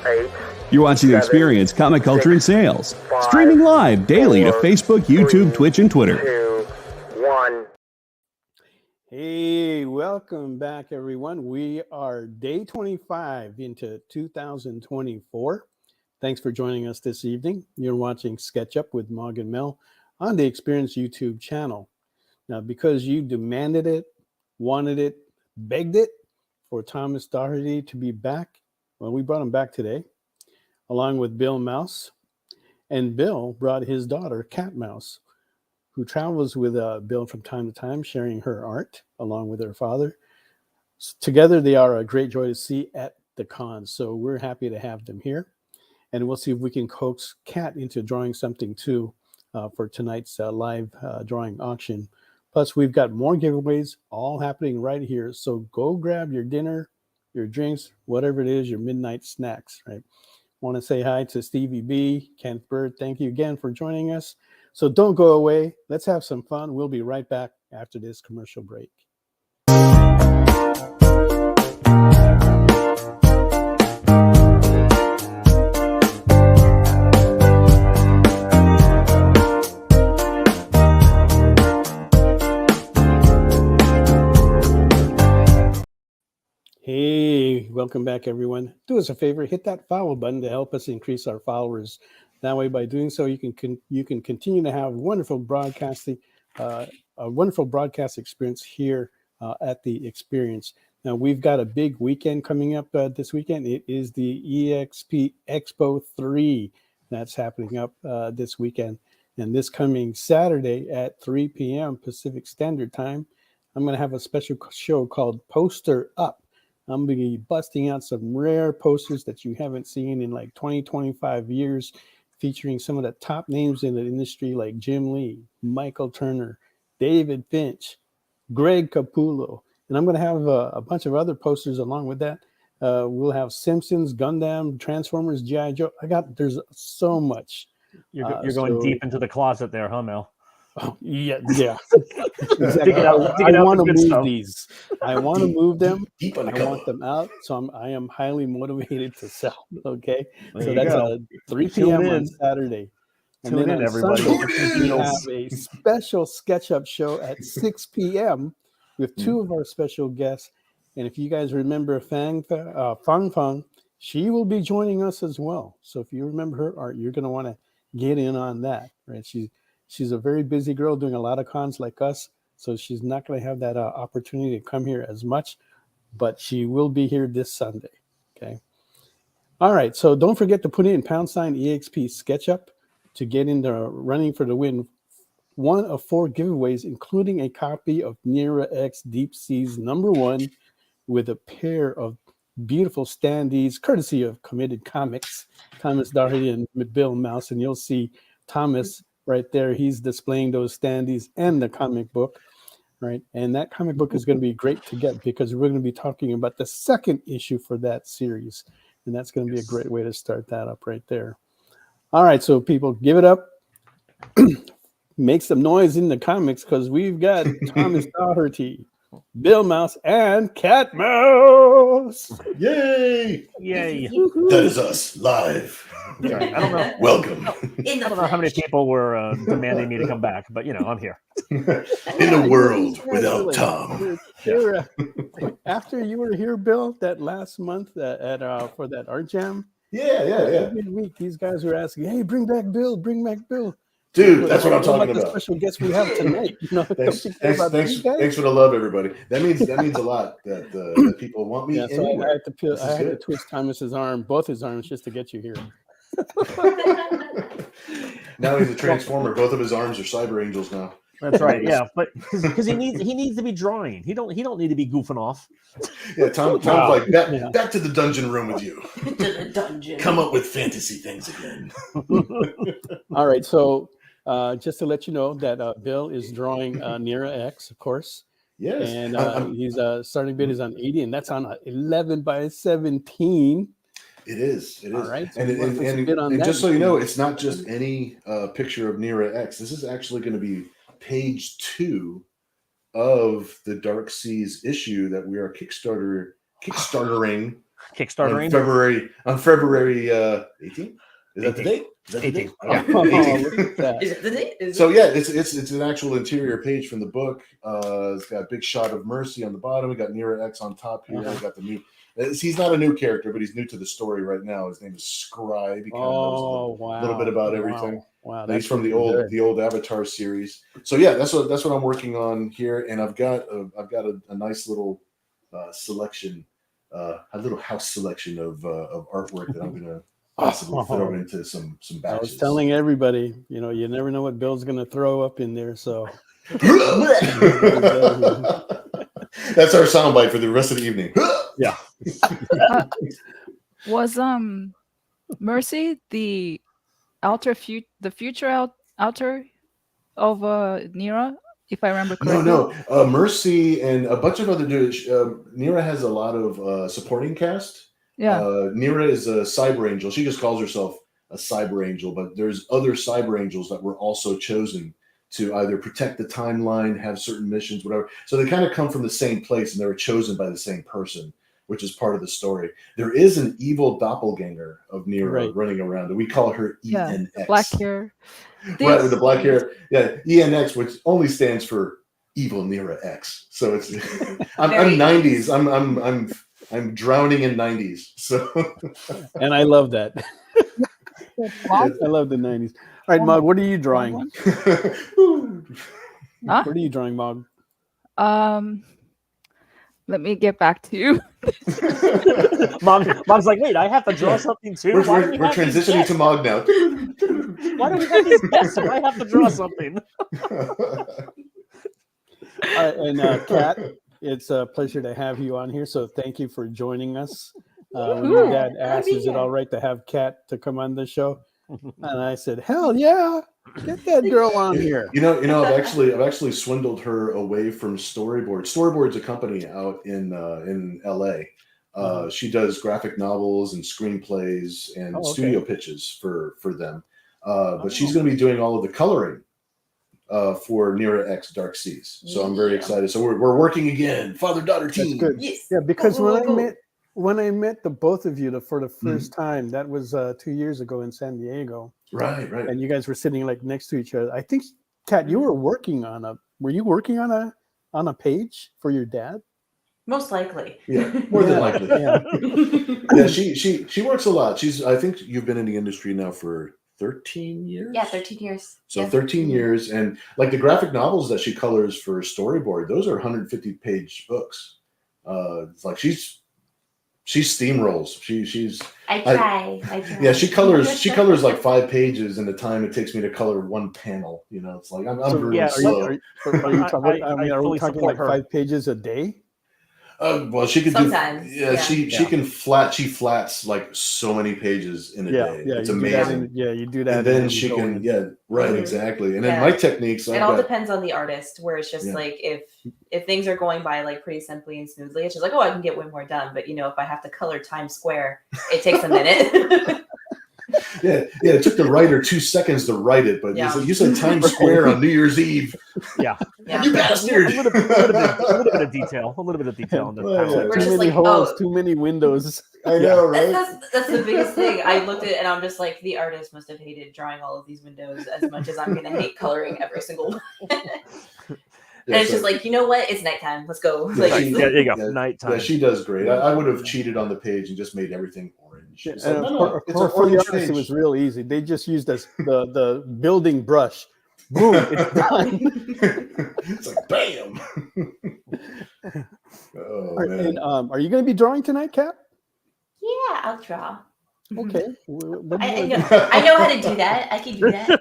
8. You're watching The Experience, Comic Culture and Sales. Streaming live daily to Facebook, YouTube, Twitch, and Twitter. 2, 1. Hey, welcome back, everyone. We are day 25 into 2024. Thanks for joining us this evening. You're watching Sketch Up with Mog and Mel on the Experience YouTube channel. Now, because you demanded it, wanted it, begged it for Thomas Doherty to be back, well, we brought him back today, along with Bill Mouse. And Bill brought his daughter, Cat Mouse, who travels with Bill from time to time, sharing her art along with her father. Together, they are a great joy to see at the con. So we're happy to have them here. And we'll see if we can coax Cat into drawing something too for tonight's live drawing auction. Plus, we've got more giveaways all happening right here. So go grab your dinner, your drinks, whatever it is, your midnight snacks, right? Want to say hi to Stevie B, Kent Bird. Thank you again for joining us. So don't go away. Let's have some fun. We'll be right back after this commercial break. Hey, welcome back, everyone. Do us a favor, hit that follow button to help us increase our followers. That way, by doing so, you can continue to have wonderful broadcasting, a wonderful broadcast experience here at the Experience. Now, we've got a big weekend coming up this weekend. It is the EXP Expo 3 that's happening up this weekend. And this coming Saturday at 3 p.m. Pacific Standard Time, I'm going to have a special show called Poster Up. I'm going to be busting out some rare posters that you haven't seen in like 20, 25 years, featuring some of the top names in the industry like Jim Lee, Michael Turner, David Finch, Greg Capullo. And I'm going to have a bunch of other posters along with that. We'll have Simpsons, Gundam, Transformers, G.I. Joe. There's so much. You're going deep into the closet there, huh, Mel? Oh, yeah. Exactly. I want to move these. I want to move them. I want them out. So I am highly motivated to sell. Okay. So that's 3 p.m. on Saturday. And then on everybody. Sunday, we have a special sketch-up show at 6 p.m. with two of our special guests. And if you guys remember Fang Fang, she will be joining us as well. So if you remember her art, you're going to want to get in on that, right? She's a very busy girl doing a lot of cons like us, so she's not going to have that opportunity to come here as much, but she will be here this Sunday, okay? All right, so don't forget to put in #EXP SketchUp to get in the running for the win. One of 4 giveaways, including a copy of Nira X Deep Seas #1 with a pair of beautiful standees, courtesy of Committed Comics, Thomas Doherty and Bill Mouse, and you'll see Thomas right there. He's displaying those standees and the comic book, right? And that comic book is going to be great to get because we're going to be talking about the second issue for that series. And that's going to be a great way to start that up right there. All right, so people, give it up. Make some noise in the comics because we've got Thomas Doherty, Bill Mouse, and Cat Mouse. Yay! Yay! That is us live. Sorry, I don't know. Welcome. I don't know how many people were demanding me to come back, but I'm here. In a world without Tom. After you were here, Bill, that last month for that art jam. Yeah. Every week, these guys were asking, "Hey, bring back Bill. Dude, that's what I'm talking about. The special guest we have tonight. Thanks for the love, everybody. That means a lot that that people want me. Yeah, so I had to twist Thomas's arm, both his arms, just to get you here. Now he's a transformer. Both of his arms are cyber angels now. That's right. Yeah, but because he needs to be drawing. He don't need to be goofing off. Yeah, Tom's like back to the dungeon room with you. To the dungeon. Come up with fantasy things again. All right, so just to let you know that Bill is drawing Nira X, of course. Yes, and he's starting bid is on 80, and that's on 11 by 17. It is. All right. So and just so you know, it's not just any picture of Nira X. This is actually going to be page 2 of the Dark Seas issue that we are kickstartering Kickstarter on February 18th. Is that the date? Is that the 18th. date? Yeah. Oh, 18th. look at that. Is it the date? So yeah, it's an actual interior page from the book. It's got a big shot of Mercy on the bottom. We got Nira X on top here. We got the new. He's not a new character, but he's new to the story right now. His name is Scribe. He kind of knows a little bit about everything. Wow, He's from the old Avatar series. So yeah, that's what I'm working on here, and I've got a nice little selection, a little house selection of artwork that I'm gonna possibly throw into some batches. I was telling everybody, you never know what Bill's going to throw up in there. So That's our soundbite for the rest of the evening. Yeah. Was Mercy the future outer of Nira, if I remember correctly? No. Mercy and a bunch of other dudes. Nira has a lot of supporting cast. Yeah. Nira is a cyber angel. She just calls herself a cyber angel, but there's other cyber angels that were also chosen to either protect the timeline, have certain missions, whatever. So they kind of come from the same place, and they were chosen by the same person, which is part of the story. There is an evil doppelganger of Nira running around, and we call her ENX. Black hair. Right, with the black hair. Yeah, ENX, which only stands for Evil Nira X. So it's I'm 90s. I'm drowning in 90s. So and I love that. I love the 90s. All right, Mog, what are you drawing? What are you drawing, Mog? Let me get back to you. Mom's like, wait, I have to draw something too. We're transitioning to Mog now. Why do we have these guests if I have to draw something? And Kat, it's a pleasure to have you on here. So thank you for joining us. When your dad asked, is it all right to have Kat to come on the show? And I said, hell yeah, get that girl on here. I've actually swindled her away from Storyboard. Storyboard's a company out in LA. She does graphic novels and screenplays and studio pitches for them. But she's going to be doing all of the coloring for Nira X Dark Seas. So I'm very excited. So we're working again, father-daughter team. That's good. Yes. Yeah, because when I met the both of you for the first time, that was 2 years ago in San Diego. Right. And you guys were sitting like next to each other. I think, Kat, you were working on a page for your dad? Most likely. Yeah, more than likely. Yeah, she works a lot. I think you've been in the industry now for 13 years? Yeah, 13 years. So 13 years. And like the graphic novels that she colors for Storyboard, those are 150-page books. It's like she steamrolls. I try. Yeah, she colors like 5 pages in the time it takes me to color one panel. It's like I'm really slow. Are we talking like 5 pages a day? Well, she could sometimes. She can flats like so many pages in a day. Yeah, it's amazing. You do that. And then she can, exactly. And then my techniques. It all depends on the artist. Where it's just like if things are going by like pretty simply and smoothly, it's just like, I can get way more done. But if I have to color Times Square, it takes a minute. It took the writer 2 seconds to write it, but you said Times Square on New Year's Eve. Yeah. You bastard. A little bit of detail. On the We're too many holes, too many windows. I know, right? That's the biggest thing. I looked at it and I'm just like, the artist must have hated drawing all of these windows as much as I'm going to hate coloring every single one. And it's just like, you know what? It's nighttime. Let's go. There you go. Nighttime. Yeah, she does great. I would have cheated on the page and just made everything orange. For the artist, it was real easy. They just used the building brush. Boom, it's done. It's like bam. Man. And are you going to be drawing tonight, Kat? Yeah, I'll draw. Okay. I know how to do that. I can do that.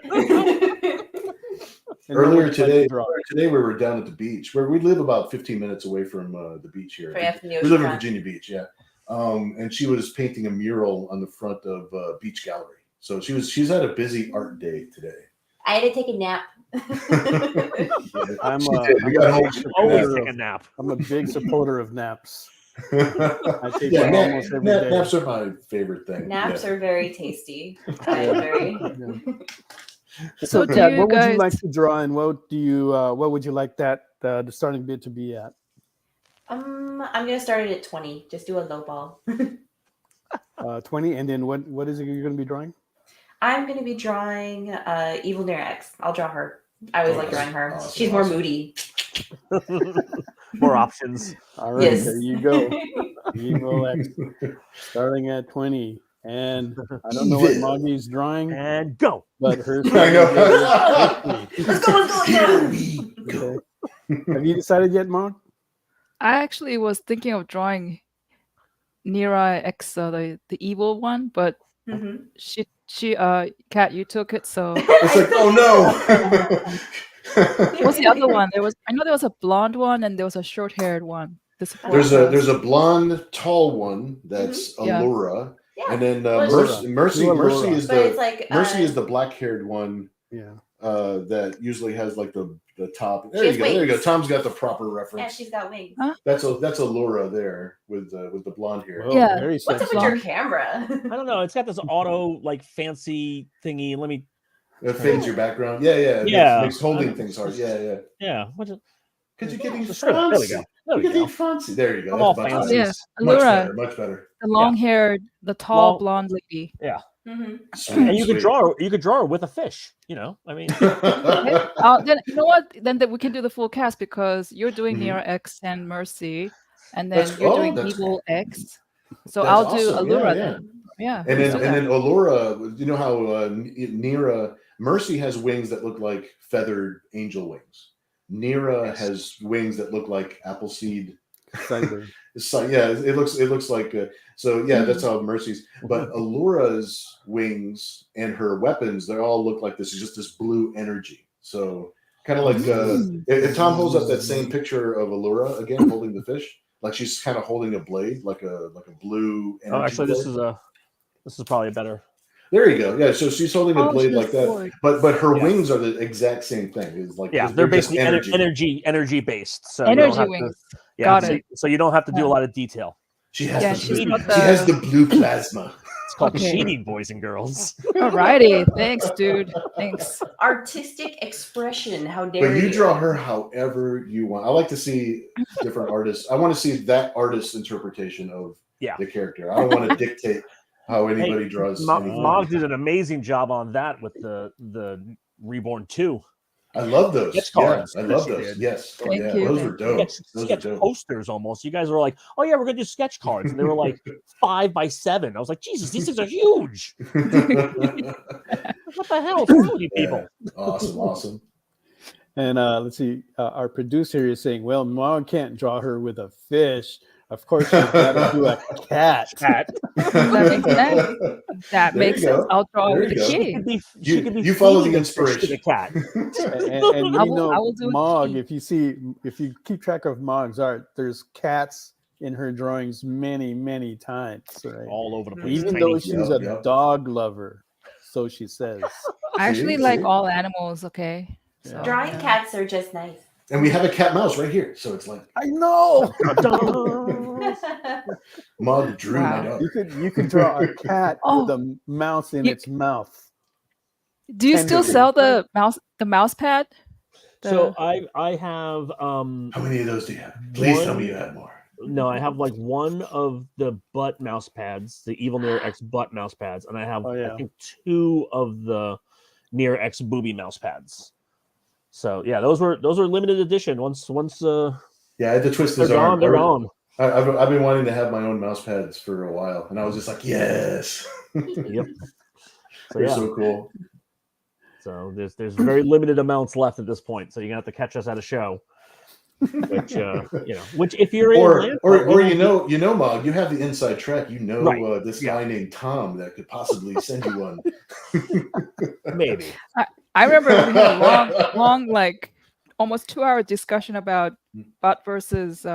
Earlier today, we were down at the beach where we live about 15 minutes away from the beach here. We live in Virginia Beach, and she was painting a mural on the front of Beach Gallery. So she's had a busy art day today. I had to take a nap. I'm a big supporter of naps. I take one almost every day. Naps are my favorite thing. Naps are very tasty. So, Kat, what would you like to draw, and what would you like that the starting bid to be at? I'm gonna start it at 20. Just do a low ball. 20, and then what is it you're going to be drawing? I'm going to be drawing Evil Nira X. I'll draw her. I always like drawing her. Awesome, She's more moody. More options. All right, Yes. there you go. Evil X, starting at 20. And I don't know what Moggy's drawing, And go. but her. I know. Let's go. Here we go. Okay. Have you decided yet, Mog? I actually was thinking of drawing Nira X, the evil one, but Mhm. she Kat, you took it, so It's like, oh no. what's the other one? I know there was a blonde one and there was a short-haired one. There's a blonde, tall one that's Yeah. Allura, Yeah. and then Allura. Mercy Allura. is But it's like Mercy is the black-haired one Yeah. that usually has like the top. There She you has go. There you go. wings. Tom's got the proper yeah, reference. she's got wings. Huh? That's Allura there with the blonde hair. Whoa, Yeah. very What's up sexy. with your camera? I don't know. It's got this auto like fancy thingy. Let me. It fades your background. Yeah. It Yeah. makes holding things hard. Yeah. Yeah. What's it? Because you're getting Just there we fancy. go. There You're we getting go. fancy. There you go. I'm That's all much fancy. better. Yeah, Much Allura, better. Much better. the long-haired, the tall Long- blonde lady. Mhm. Sweet, And you could sweet. draw. You could draw her with a fish. You know. I mean. Then you know what? Then we can do the full cast because you're doing Mhm. Nira X and Mercy, and then That's- you're oh, doing that's- Evil X. So That's I'll do awesome. Allura Yeah. then. Yeah. And let's then do that. Allura, you know how Nira Mercy has wings that look like feathered angel wings. Nira has wings that look like appleseed. Sunburn. So yeah, it looks like so yeah. That's how Mercy's. But Allura's wings and her weapons, they all look like this. It's just this blue energy. So kind of like if Tom holds up that same picture of Allura again, holding the fish, like she's kind of holding a blade, like a blue. Energy Oh, actually, blade. this is probably better. There you go. Yeah, so she's holding a Oh, blade she's like that, forward. but her Yeah. wings are the exact same thing. It's like Yeah, they're they're just basically energy based. So you don't Energy have wings. To, yeah, Got so, it. so you don't have to do Yeah. a lot of detail. She has Yeah, the she's blue, got she has the- the blue plasma. It's called Okay. cheating, boys and girls. Alrighty, thanks, dude. Thanks. Artistic expression. How dare But you draw her however you want. I like to see different artists. I want to see that artist's interpretation of Yeah. the character. I don't want to dictate how anybody draws. anything. Mog did an amazing job on that with the Reborn 2. I love those. Sketch Yeah, cards. I love Yes, you those. did. Yes. Thank yeah, you. those were dope. Those Sketch were dope. posters almost. You guys were like, oh yeah, we're gonna do sketch cards. And they were like 5 by 7. I was like, Jesus, these things are huge. What the hell is wrong with you people? Awesome. And let's see, our producer is saying, well, Mog can't draw her with a fish. Of course, she's got to do a cat. That makes sense. That There makes you sense. go. I'll draw There with you a go. king. She could be You follow feeding the a fish to inspiration. the cat. And I you know, will do a Mog, king. if you keep track of Mog's art, there's cats in her drawings many times. Right? All over the place. Even Tiny. though she's a Yep. dog lover, so she says. I actually See? like all animals, okay? So, Drawing yeah. cats are just nice. And we have a cat mouse right here. So it's like I know. Mug drew my Wow. dog. You could draw a cat Oh. with a mouse in You- its mouth. Do you still Tenderly. sell the mouse pad? So The- I have How many of those do you have? Please tell me you have more. no, I have like one of the butt mouse pads, the Evil Nira X butt mouse pads, and I have Oh, yeah. I think 2 of the Nira X booby mouse pads. So yeah, those were limited edition. Once Yeah, I had to twist they're his arm. gone, they're gone. I've been wanting to have my own mouse pads for a while, and I was just like, yes. Yep. So They're yeah, so cool. so there's very limited amounts left at this point. So you're gonna have to catch us at a show. Which which if you're in Atlanta, Or you know, Mog, you have the inside track. You know, Right. this Yeah. guy named Tom that could possibly send you one. maybe. I remember we had a long, like almost 2-hour discussion about butt versus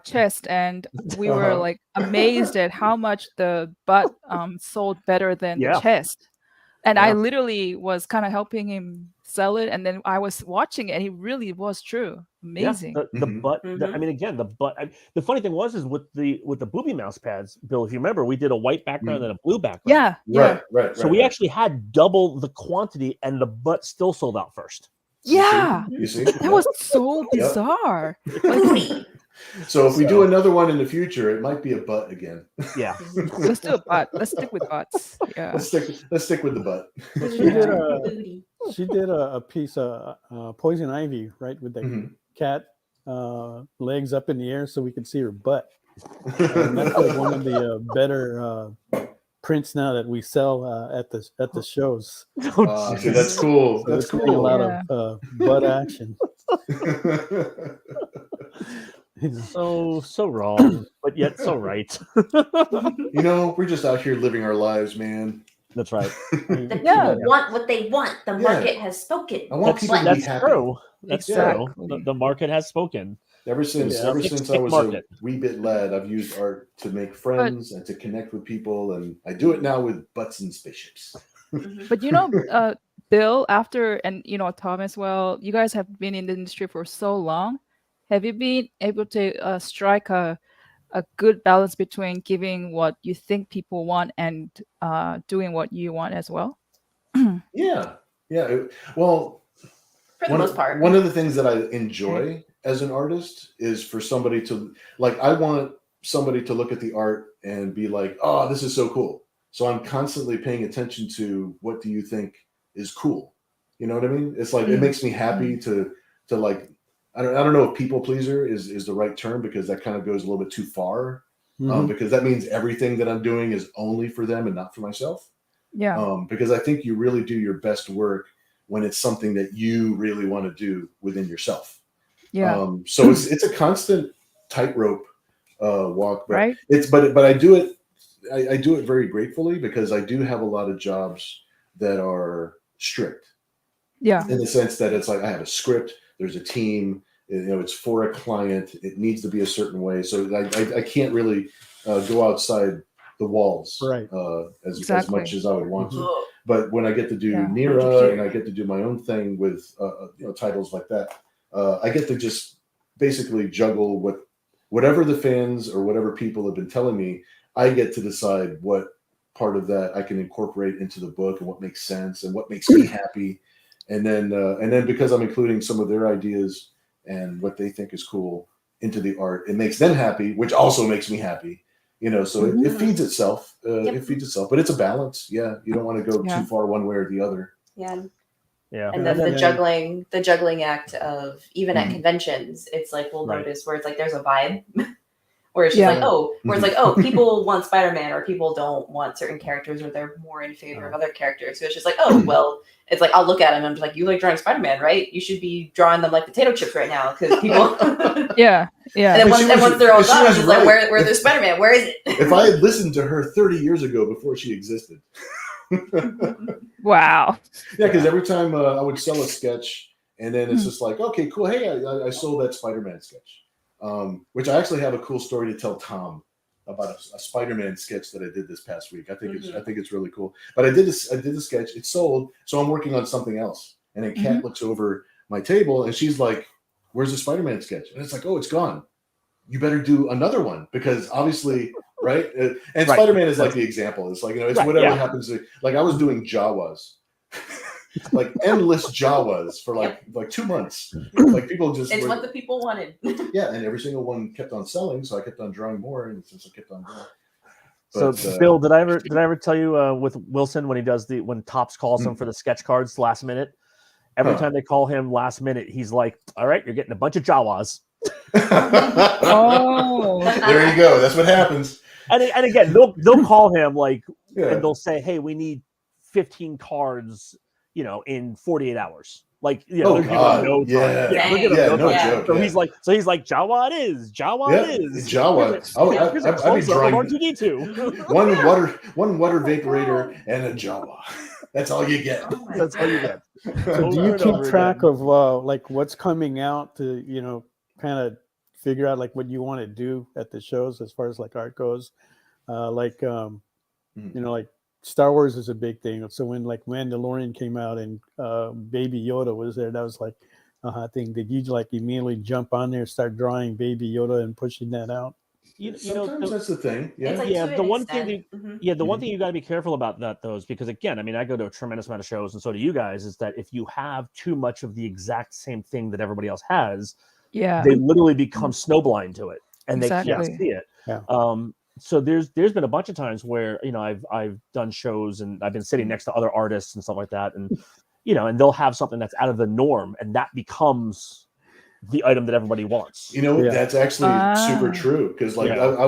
chest, and we were Uh-huh. like amazed at how much the butt sold better than Yeah. the chest. And I Yeah. literally was kind of helping him sell it, and then I was watching it, and it really was true. Amazing. Yeah, the Mhm. butt. Mhm. I mean, again, the butt. The funny thing was with the booby mouse pads, Bill. If you remember, we did a white background and a blue background. Yeah, yeah, Right. So we actually had double the quantity, and the butt still sold out first. yeah. You see? That was so Yep. bizarre. Booty. So if we do another one in the future, it might be a butt again. Yeah. Let's do a butt. Let's stick with butts. Yeah. Let's stick with the butt. She did a piece of Poison Ivy, right, with the cat legs up in the air so we could see her butt. And that's like one of the better prints now that we sell at the shows. Dude, that's cool. So That's cool. A lot of butt action. So wrong, but yet so right. We're just out here living our lives, man. That's right. The people want what they want. The market has spoken. I want people to be happy. True. That's Exactly. true. The market has spoken. Ever since I was a wee bit lad, I've used art to make friends and to connect with people, and I do it now with butts and spaceships. But Bill, and Tom as well, you guys have been in the industry for so long. Have you been able to strike a good balance between giving what you think people want and doing what you want as well? Yeah. Well, for the most part, one of the things that I enjoy as an artist is for somebody to I want somebody to look at the art and be like, oh, this is so cool. So I'm constantly paying attention to what do you think is cool? You know what I mean? It's like, it makes me happy to I don't know if people pleaser is the right term, because that kind of goes a little bit too far, because that means everything that I'm doing is only for them and not for myself. Yeah. Because I think you really do your best work when it's something that you really want to do within yourself. Yeah. So it's a constant tightrope walk, but right? But I do it. I do it very gratefully, because I do have a lot of jobs that are strict. Yeah. In the sense that it's like I have a script. There's a team. It's for a client. It needs to be a certain way. So I can't really go outside the walls, right? As much as I would want to. But when I get to do Yeah. Nira and I get to do my own thing with titles like that, I get to just basically juggle whatever the fans or whatever people have been telling me. I get to decide what part of that I can incorporate into the book and what makes sense and what makes me happy. And then because I'm including some of their ideas and what they think is cool into the art, it makes them happy, which also makes me happy. So it feeds itself. It feeds itself, but it's a balance. Yeah, you don't want to go too far one way or the other. Yeah. Yeah. And then the juggling act of, even at conventions, it's like we'll notice where it's like there's a vibe. Where it's just people want Spider-Man, or people don't want certain characters, or they're more in favor of other characters. So it's just like, it's like I'll look at him and I'm just like, you like drawing Spider-Man, right? You should be drawing them like potato chips right now, because people. Yeah. And then once they're all done, it's like, where's their Spider-Man? Where is it? If I had listened to her 30 years ago before she existed. Wow. Yeah, because every time I would sell a sketch, and then it's just like, okay, cool. Hey, I sold that Spider-Man sketch. Which I actually have a cool story to tell Tom about a Spider-Man sketch that I did this past week. I think it's really cool. But I did the sketch. It sold, so I'm working on something else. And then Kat looks over my table and she's like, "Where's the Spider-Man sketch?" And it's like, "Oh, it's gone. You better do another one, because obviously, right?" And Spider-Man is like the example. It's like, it's whatever happens to. Like, I was doing Jawas. Like endless Jawas for like 2 months. Like, people just what the people wanted. Yeah, and every single one kept on selling, so I kept on drawing more, and since I kept on drawing. So Bill, did I ever tell you with Wilson when Topps calls him for the sketch cards last minute? Every time they call him last minute, he's like, "All right, you're getting a bunch of Jawas." Oh, there you go. That's what happens. And again, they'll call him and they'll say, "Hey, we need 15 cards." In 48 hours. Like, no time. No joke. So he's like, Jawa it is. Jawa it is. Jawa. I'd be drawing R2D2. one water vaporator and a Jawa. That's all you get. That's all you get. So do you keep track of what's coming out to kind of figure out what you want to do at the shows as far as art goes? Star Wars is a big thing. So when Mandalorian came out and Baby Yoda was there, that was a hot thing. Did you immediately jump on there and start drawing Baby Yoda and pushing that out? Sometimes that's the thing. Yeah. The one thing you got to be careful about that, though, is because, again, I go to a tremendous amount of shows, and so do you guys, is that if you have too much of the exact same thing that everybody else has, Yeah. they literally become snowblind to it, and they can't Exactly. see it. Yeah. So there's been a bunch of times where I've done shows and I've been sitting next to other artists and stuff like that, and and they'll have something that's out of the norm, and that becomes the item that everybody wants. That's actually super true, because like I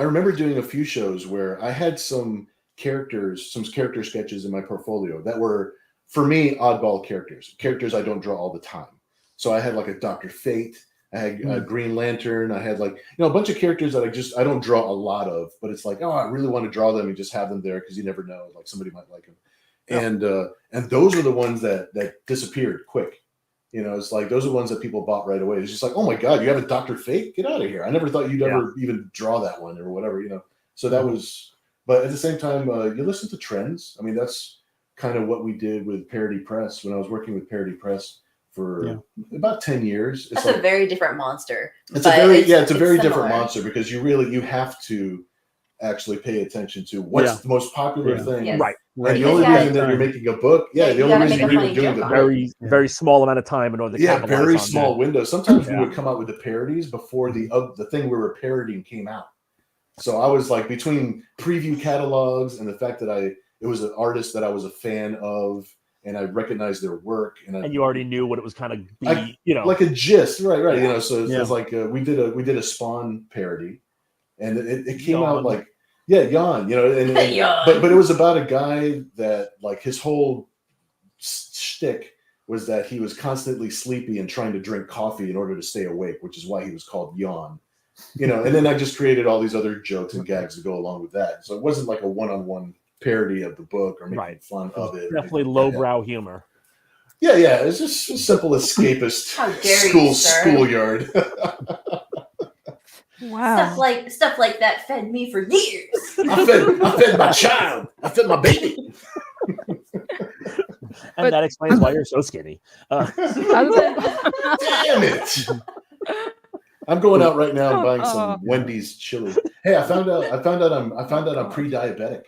remember doing a few shows where I had some character sketches in my portfolio that were, for me, oddball characters I don't draw all the time. So I had like a Dr. Fate, I had a Green Lantern, I had like a bunch of characters that I don't draw a lot of, but it's like, oh, I really want to draw them and just have them there because you never know, like somebody might like them. And those are the ones that disappeared quick. It's like those are the ones that people bought right away. It's just like, oh my God, you have a Dr. Fate? Get out of here. I never thought you'd ever even draw that one or whatever, So that was, but at the same time, you listen to trends. I mean, that's kind of what we did with Parody Press when I was working with Parody Press for about 10 years. That's a very different monster. It's a very different monster, because you have to actually pay attention to what's the most popular thing. Yes. Right. And the only reason that you're making a book, the only reason you're even doing the very very small amount of time in order to capitalize very on small that. window. Sometimes we would come out with the parodies before the thing we were parodying came out. So I was like, between preview catalogs and the fact that it was an artist that I was a fan of, and I recognized their work, and you already knew what it was kind of be, like a gist, right. So it's like we did a Spawn parody, and it came out like. Yeah, yawn, and Yawn. But it was about a guy that, like, his whole shtick was that he was constantly sleepy and trying to drink coffee in order to stay awake, which is why he was called Yawn. And then I just created all these other jokes and gags to go along with that. So it wasn't like a one-on-one parody of the book or making fun of it. Definitely lowbrow humor. Yeah, it's just a simple escapist schoolyard. Wow. Stuff like that fed me for years. I fed my child. I fed my baby. And that explains why you're so skinny. Damn it! I'm going out right now and buying some Wendy's chili. Hey, I found out I'm pre-diabetic.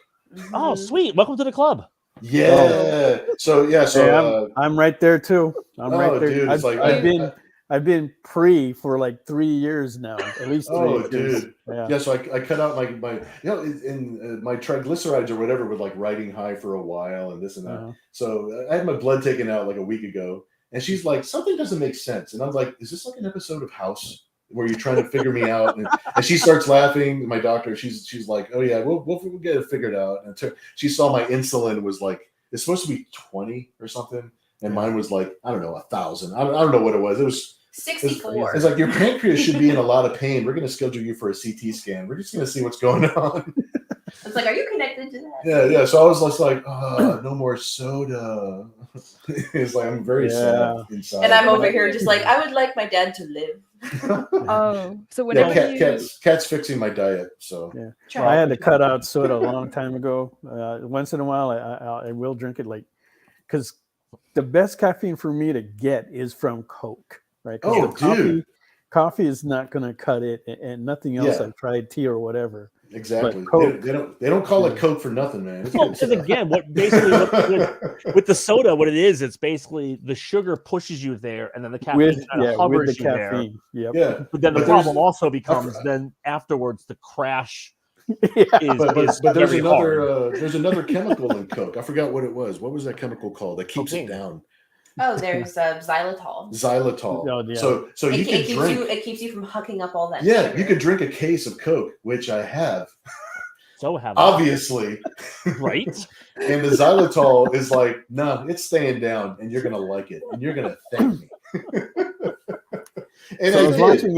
Oh, sweet! Welcome to the club. Yeah. So I'm right there too. I'm right there. Dude, I've been pre for like 3 years now, at least 3 years. Dude. Yeah. So I cut out my in my triglycerides or whatever were like riding high for a while and this and that. So I had my blood taken out like a week ago, and she's like, something doesn't make sense, and I'm like, is this like an episode of House where you're trying to figure me out? And she starts laughing. My doctor, she's like, oh yeah, we'll get it figured out. And she saw my insulin was like, it's supposed to be 20 or something, and mine was like, I don't know, 1,000. I don't know what it was. It was 64. It's like, your pancreas should be in a lot of pain. We're going to schedule you for a CT scan. We're just going to see what's going on. It's like, are you connected to that? Yeah. So I was just like, no more soda. It's like, I'm very sad inside. And I'm over here just like, I would like my dad to live. So whenever Cat's fixing my diet. So I had to cut out soda a long time ago. Once in a while, I will drink it, like, because the best caffeine for me to get is from Coke. Right? Coffee is not going to cut it, and nothing else. I've tried tea or whatever. Exactly. They don't call it Coke for nothing, man. Because again, with the soda, what it is, it's basically the sugar pushes you there, and then the caffeine kind of hovers you there. Yep. Yeah. But then the problem also becomes then afterwards the crash. But there's another chemical in Coke. I forgot what it was. What was that chemical called that keeps it down? Oh, there's xylitol. Oh, yeah. So you can drink. It keeps you from hucking up all that. Yeah, sugar. You could drink a case of Coke, which I have. So have obviously, right? And the xylitol is like, no, it's staying down, and you're gonna like it, and you're gonna thank me. And I was watching,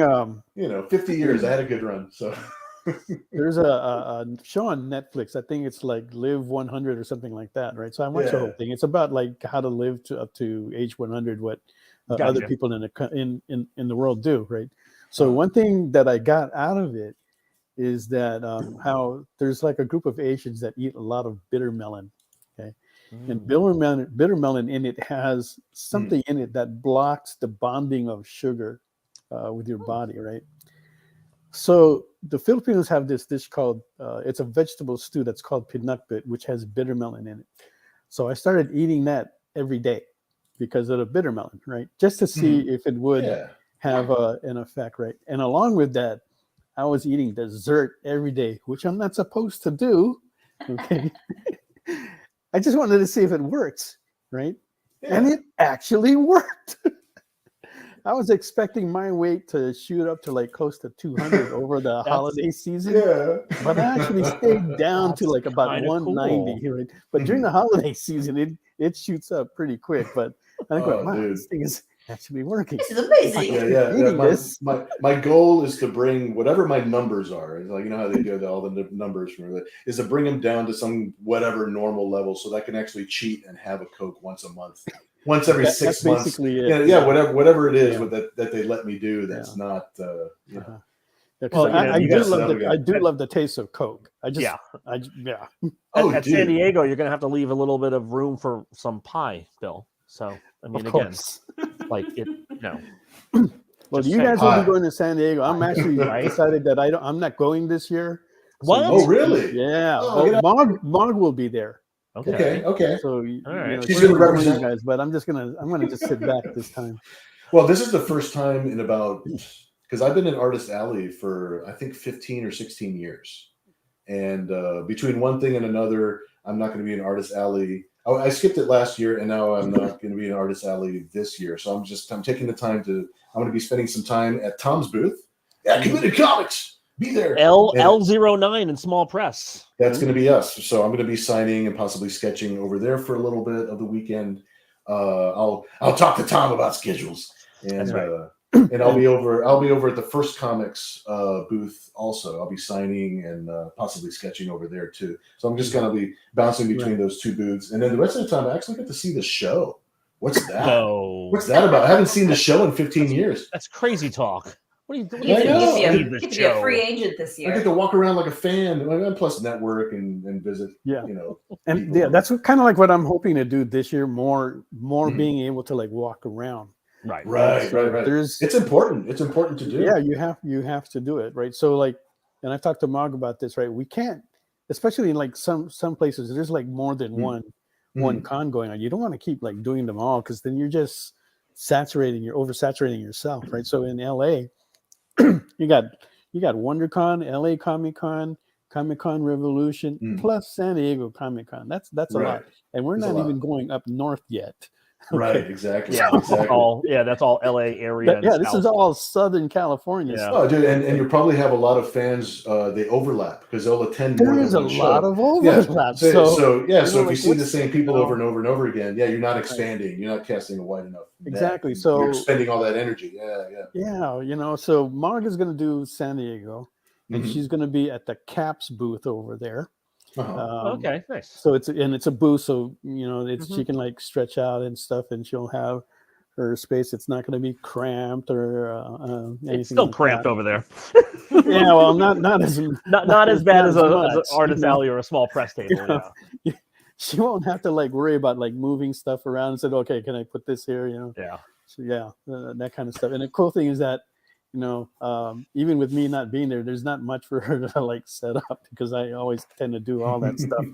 50 years. I had a good run. So. There's a show on Netflix. I think it's like Live 100 or something like that, right? So I watched the whole thing. It's about like how to live up to age 100, what other people in the world do, right? So one thing that I got out of it is that how there's like a group of Asians that eat a lot of bitter melon, okay? And bitter melon in it has something in it that blocks the bonding of sugar with your body, right? So the Filipinos have this dish called, it's a vegetable stew that's called pinakbit, which has bitter melon in it. So I started eating that every day because of the bitter melon, right? Just to see if it would have an effect, right? And along with that, I was eating dessert every day, which I'm not supposed to do. Okay. I just wanted to see if it works, right? Yeah. And it actually worked. I was expecting my weight to shoot up to like close to 200 over the holiday season. Yeah. But I actually stayed down to like about 190. Cool. Right? But during the holiday season, it shoots up pretty quick. But I think, wow, this thing is actually working. This is amazing. Yeah. My goal is to bring whatever my numbers are. Like, you know how they do all the numbers from it, is to bring them down to some whatever normal level so that I can actually cheat and have a Coke once a month. Once every 6 months. Yeah, whatever it is that they let me do. That's not. I do love the taste of Coke. At San Diego, you're gonna have to leave a little bit of room for some pie, Bill. So I mean, again, like it. No. Well, you guys will be going to San Diego. I'm actually decided that I'm not going this year. What? Oh, really? Yeah. Mog will be there. Okay. So all right. She's going to represent you guys, but I'm gonna just sit back this time. Well, this is the first time in about, because I've been in Artist Alley for I think 15 or 16 years, and between one thing and another, I'm not going to be in Artist Alley. I skipped it last year, and now I'm not going to be in Artist Alley this year. So I'm taking the time I'm going to be spending some time at Tom's booth at Committed Comics. Be there. L09 in small press. That's going to be us. So I'm going to be signing and possibly sketching over there for a little bit of the weekend. I'll talk to Tom about schedules, and and I'll be over at the First Comics booth also. I'll be signing and possibly sketching over there too. So I'm just going to be bouncing between those two booths, and then the rest of the time I actually get to see the show. What's that? What's that about? I haven't seen the show in 15 years. That's crazy talk. What are you doing? You get to be a free agent this year. I get to walk around like a fan, and plus network and visit. Yeah, and that's kind of like what I'm hoping to do this year. More being able to like walk around. Right. It's important. It's important to do. Yeah, you have to do it, right? So like, and I've talked to Mog about this, right? We can't, especially in like some places, there's like more than one con going on. You don't want to keep like doing them all because then you're just oversaturating yourself, right? So in LA. You got WonderCon, LA Comic Con, Comic Con Revolution, plus San Diego Comic Con. That's a lot, and we're not even going up north yet. Right, exactly. Yeah, exactly. That's all LA area. This is all Southern California. Yeah. Oh, dude, and you probably have a lot of fans. They overlap because they'll attend. There is a lot of overlap. So if you see the same people over and over and over again, you're not expanding. You're not casting a wide enough net. Exactly. So you're spending all that energy. Yeah. So Marg is going to do San Diego, and she's going to be at the Caps booth over there. Okay, nice. So it's a booth, so she can like stretch out and stuff, and she'll have her space. It's not going to be cramped or anything. It's still like cramped that. over there. Yeah, well, not as bad as an Artist Alley or a small press table. Yeah. She won't have to like worry about like moving stuff around and said, okay, can I put this here? Yeah. So that kind of stuff. And the cool thing is that even with me not being there, there's not much for her to like set up because I always tend to do all that stuff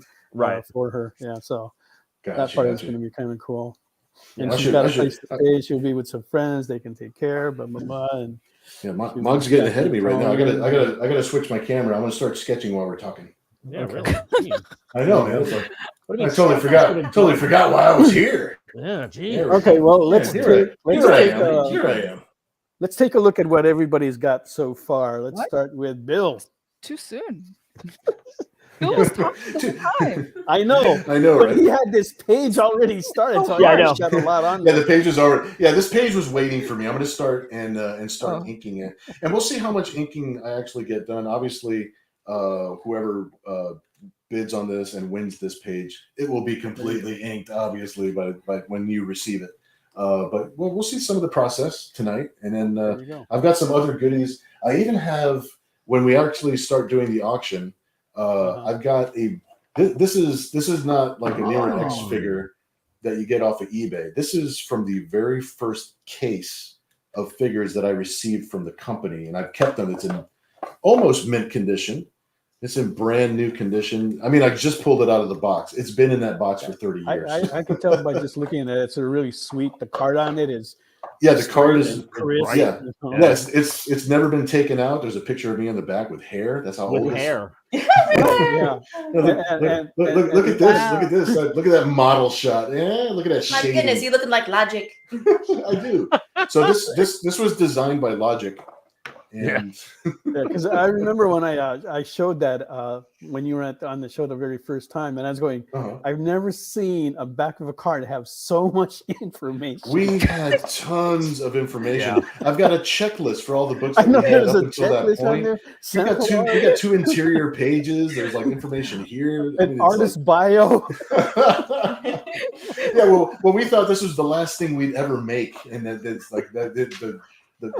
for her. Yeah, so that part is going to be kind of cool. And she's got a place to stay. She'll be with some friends. They can take care. Blah blah blah. And Mog's getting ahead of me right now. I gotta switch my camera. I'm gonna start sketching while we're talking. Yeah, really. I know, man. I totally forgot why I was here. Yeah, geez. Okay, well let's here I am. Let's take a look at what everybody's got so far. Let's start with Bill. Too soon. Bill was talking the whole time. I know, right? He had this page already started, so I know. Got a lot on. Yeah, the page was already. Yeah, this page was waiting for me. I'm going to start and start inking it, and we'll see how much inking I actually get done. Obviously, whoever bids on this and wins this page, it will be completely inked. Obviously, by when you receive it. But we'll see some of the process tonight, and then I've got some other goodies. I even have, when we actually start doing the auction, I've got this is not like a Nira X figure that you get off of eBay. This is from the very first case of figures that I received from the company, and I've kept them. It's in almost mint condition. It's in brand new condition. I mean, I just pulled it out of the box. It's been in that box for 30 years. I could tell by just looking at it. It's a really sweet. The card on it is Yeah, the card is Chris. yeah. Yes, it's never been taken out. There's a picture of me on the back with hair. That's how old hair. Yeah. Look at this. Look at this. Look at that model shot. Yeah, look at that My shading. goodness, you looking like Logic. I do. So this was designed by Logic. And because I remember when I showed that when you were on the show the very first time, and I was going, I've never seen a back of a card have so much information. We had tons of information. Yeah. I've got a checklist for all the books I that know we had there's up a until that checklist on point. there. We got two interior pages. There's like information here. An artist bio. Yeah, well, we thought this was the last thing we'd ever make, and that it's like the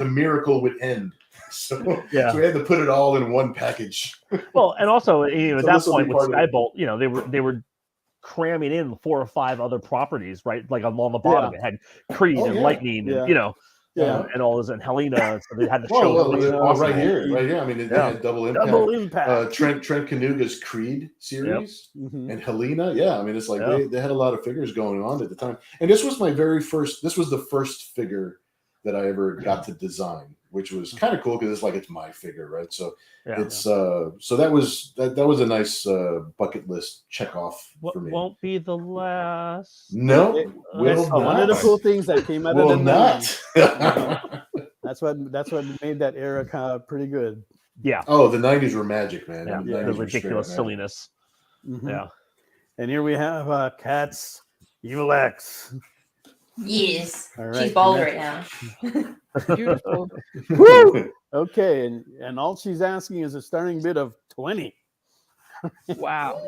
miracle would end. So we had to put it all in one package. Well, and also at that point with Skybolt, they were cramming in 4 or 5 other properties, right? Like along the bottom, it had Creed and Lightning, and and all this, and Helena. So they had the show right here. I mean, they had Double Impact. Trent Kanuga's Creed series and Helena. Yeah, I mean, it's like they had a lot of figures going on at the time, and this was the first figure that I ever got to design, which was kind of cool because it's my figure, right? So it's so that was a nice bucket list check off for me. Won't be the last. No, one of the cool things that came out of the not. That's what made that era kind of pretty good. Yeah. Oh, the 90s were magic, man. Yeah, the ridiculous silliness. Mm-hmm. Yeah. And here we have Cat's Evil X. Yes. All right. She's bald right now. Beautiful. Woo! Okay, and all she's asking is a starting bid of 20. Wow.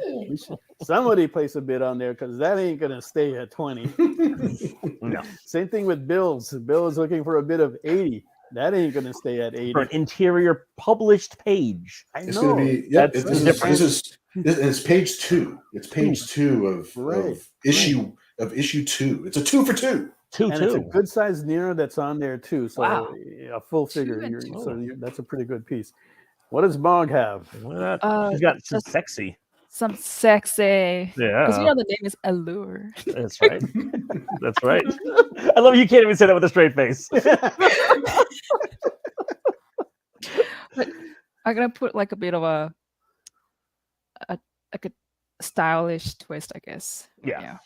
Somebody place a bid on there because that ain't gonna stay at 20. No. Same thing with Bill's. Bill is looking for a bid of 80. That ain't gonna stay at 80. For an interior published page. I know. It's gonna be it's page 2. It's page 2 of issue 2. It's a 2 for 2. It's a good size Nira that's on there too. So a full figure. That's a pretty good piece. What does Bog have? He's got some sexy. Some sexy. Yeah. Because the name is Allure. That's right. That's right. I love you can't even say that with a straight face. But I'm gonna put like a bit of a stylish twist, I guess. Yeah.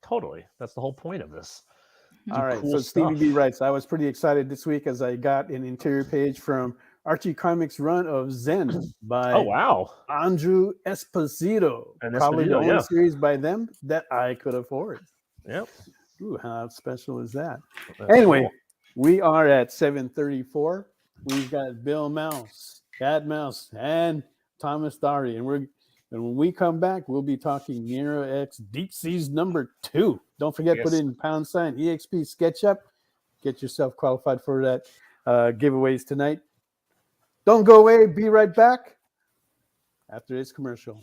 Totally. That's the whole point of this. All right. So Stevie B writes, I was pretty excited this week as I got an interior page from Archie Comics run of Zen by Andrew Esposito. Probably the only series by them that I could afford. Yep. Ooh, how special is that? Anyway, we are at 7:34. We've got Bill Mouse, Cat Mouse, and Thomas Doherty. And when we come back, we'll be talking Nira X Deep Seas number 2. Don't forget, put in # EXP SketchUp. Get yourself qualified for that giveaways tonight. Don't go away. Be right back after this commercial.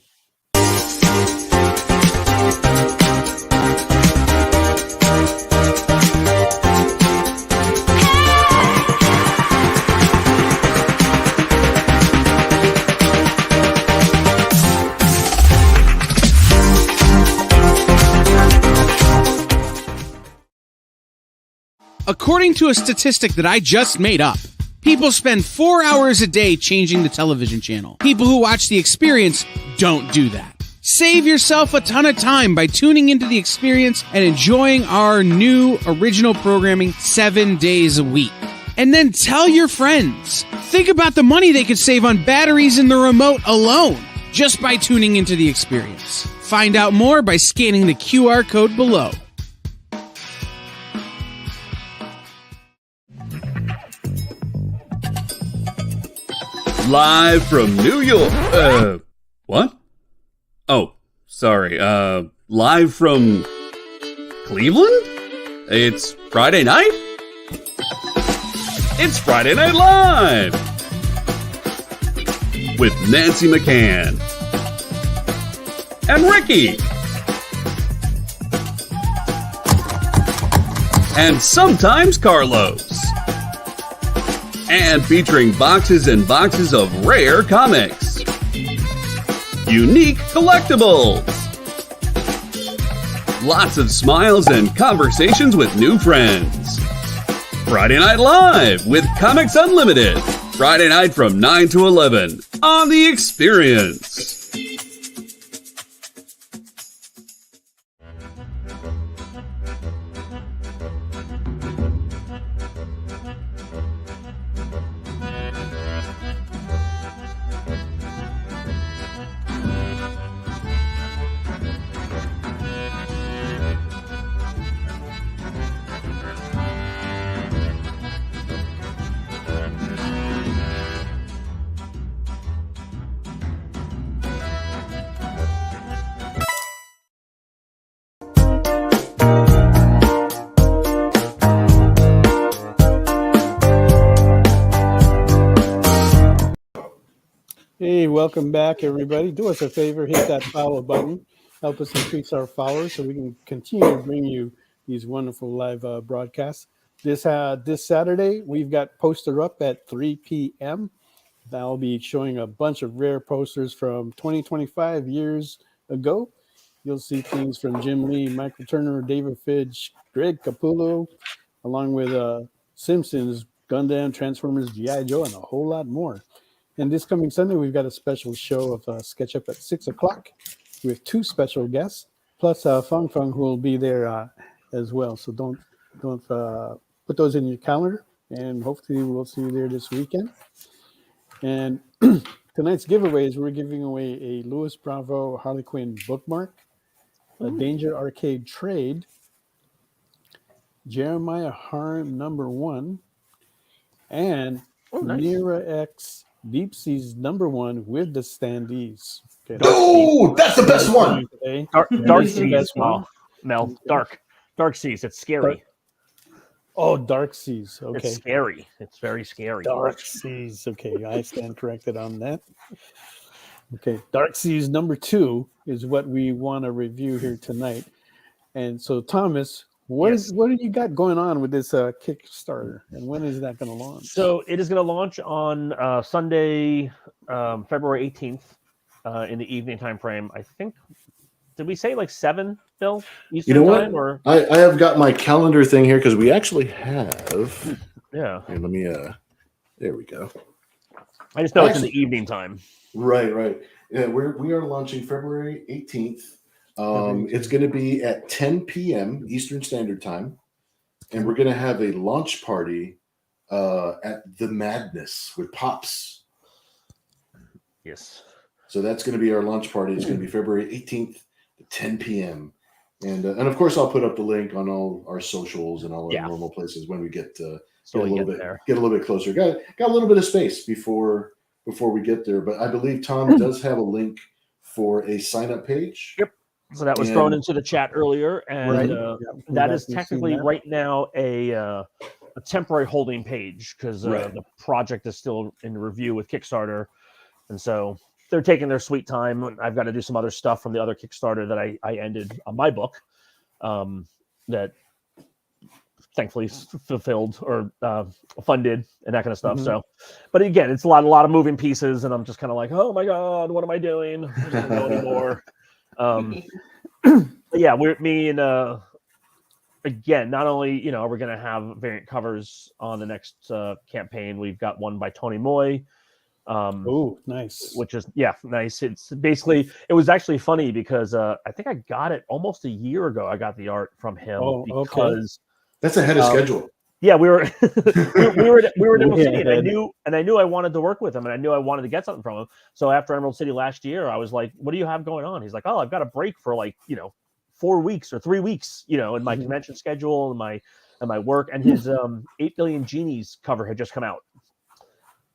According to a statistic that I just made up, people spend 4 hours a day changing the television channel. People who watch The Experience don't do that. Save yourself a ton of time by tuning into The Experience and enjoying our new original programming 7 days a week. And then tell your friends. Think about the money they could save on batteries in the remote alone just by tuning into The Experience. Find out more by scanning the QR code below. Live from New York. What? Oh, sorry. Live from Cleveland? It's Friday night? It's Friday Night Live! With Nancy McCann. And Ricky. And sometimes Carlos. And featuring boxes and boxes of rare comics. Unique collectibles. Lots of smiles and conversations with new friends. Friday Night Live with Comics Unlimited. Friday night from 9 to 11 on The Experience. Hey, welcome back, everybody. Do us a favor, hit that follow button. Help us increase our followers so we can continue to bring you these wonderful live broadcasts. This Saturday, we've got Poster Up at 3 p.m. That'll be showing a bunch of rare posters from 20-25 years ago. You'll see things from Jim Lee, Michael Turner, David Fitch, Greg Capullo, along with Simpsons, Gundam, Transformers, G.I. Joe, and a whole lot more. And this coming Sunday, we've got a special show of Sketch Up at 6 o'clock with two special guests, plus Fung Fung, who will be there as well. So don't put those in your calendar, and hopefully we'll see you there this weekend. And tonight's giveaways, we're giving away a Louis Bravo Harley Quinn bookmark, a Danger Arcade trade, Jeremiah Harm #1, and Nira X Deep Seas #1 with the standees. Okay, oh, that's the best one. Dark Seas. Mel, Dark Seas. It's scary. Oh, Dark Seas. Okay. It's scary. It's very scary. Dark Seas. Okay, I stand corrected on that. Okay, Dark Seas #2 is what we want to review here tonight. And so, Thomas, what do you got going on with this Kickstarter, and when is that going to launch? So it is going to launch on Sunday, February 18th, in the evening time frame. I think. Did we say like 7, Bill? Eastern time, or I have got my calendar thing here because we actually have. Yeah. Here, let me. There we go. I just know it's in the evening time. Right. Yeah, we are launching February 18th. It's going to be at 10 p.m. Eastern Standard Time, and we're going to have a launch party at the Madness with Pops. Yes. So that's going to be our launch party. It's going to be February 18th at 10 p.m. And of course, I'll put up the link on all our socials and all our normal places when we get get a little bit closer. Got a little bit of space before we get there, but I believe Tom does have a link for a sign-up page. Yep. So that was thrown into the chat earlier, and that is technically right now a temporary holding page because the project is still in review with Kickstarter, and so they're taking their sweet time. I've got to do some other stuff from the other Kickstarter that I ended on my book that thankfully fulfilled or funded and that kind of stuff. So, but again, it's a lot of moving pieces, and I'm just kind of like, oh my god, what am I doing? I don't know anymore. But yeah, me and again, not only are we going to have variant covers on the next campaign. We've got one by Tony Moy. Oh, nice. Which is nice. It's basically, it was actually funny because I think I got it almost a year ago. I got the art from him because that's ahead of schedule. Yeah, we were we were in Emerald City, and I knew I wanted to work with him, and I knew I wanted to get something from him. So after Emerald City last year, I was like, "What do you have going on?" He's like, "Oh, I've got a break for 4 weeks or 3 weeks, in my convention schedule and my work." And his 8 Billion Genies cover had just come out,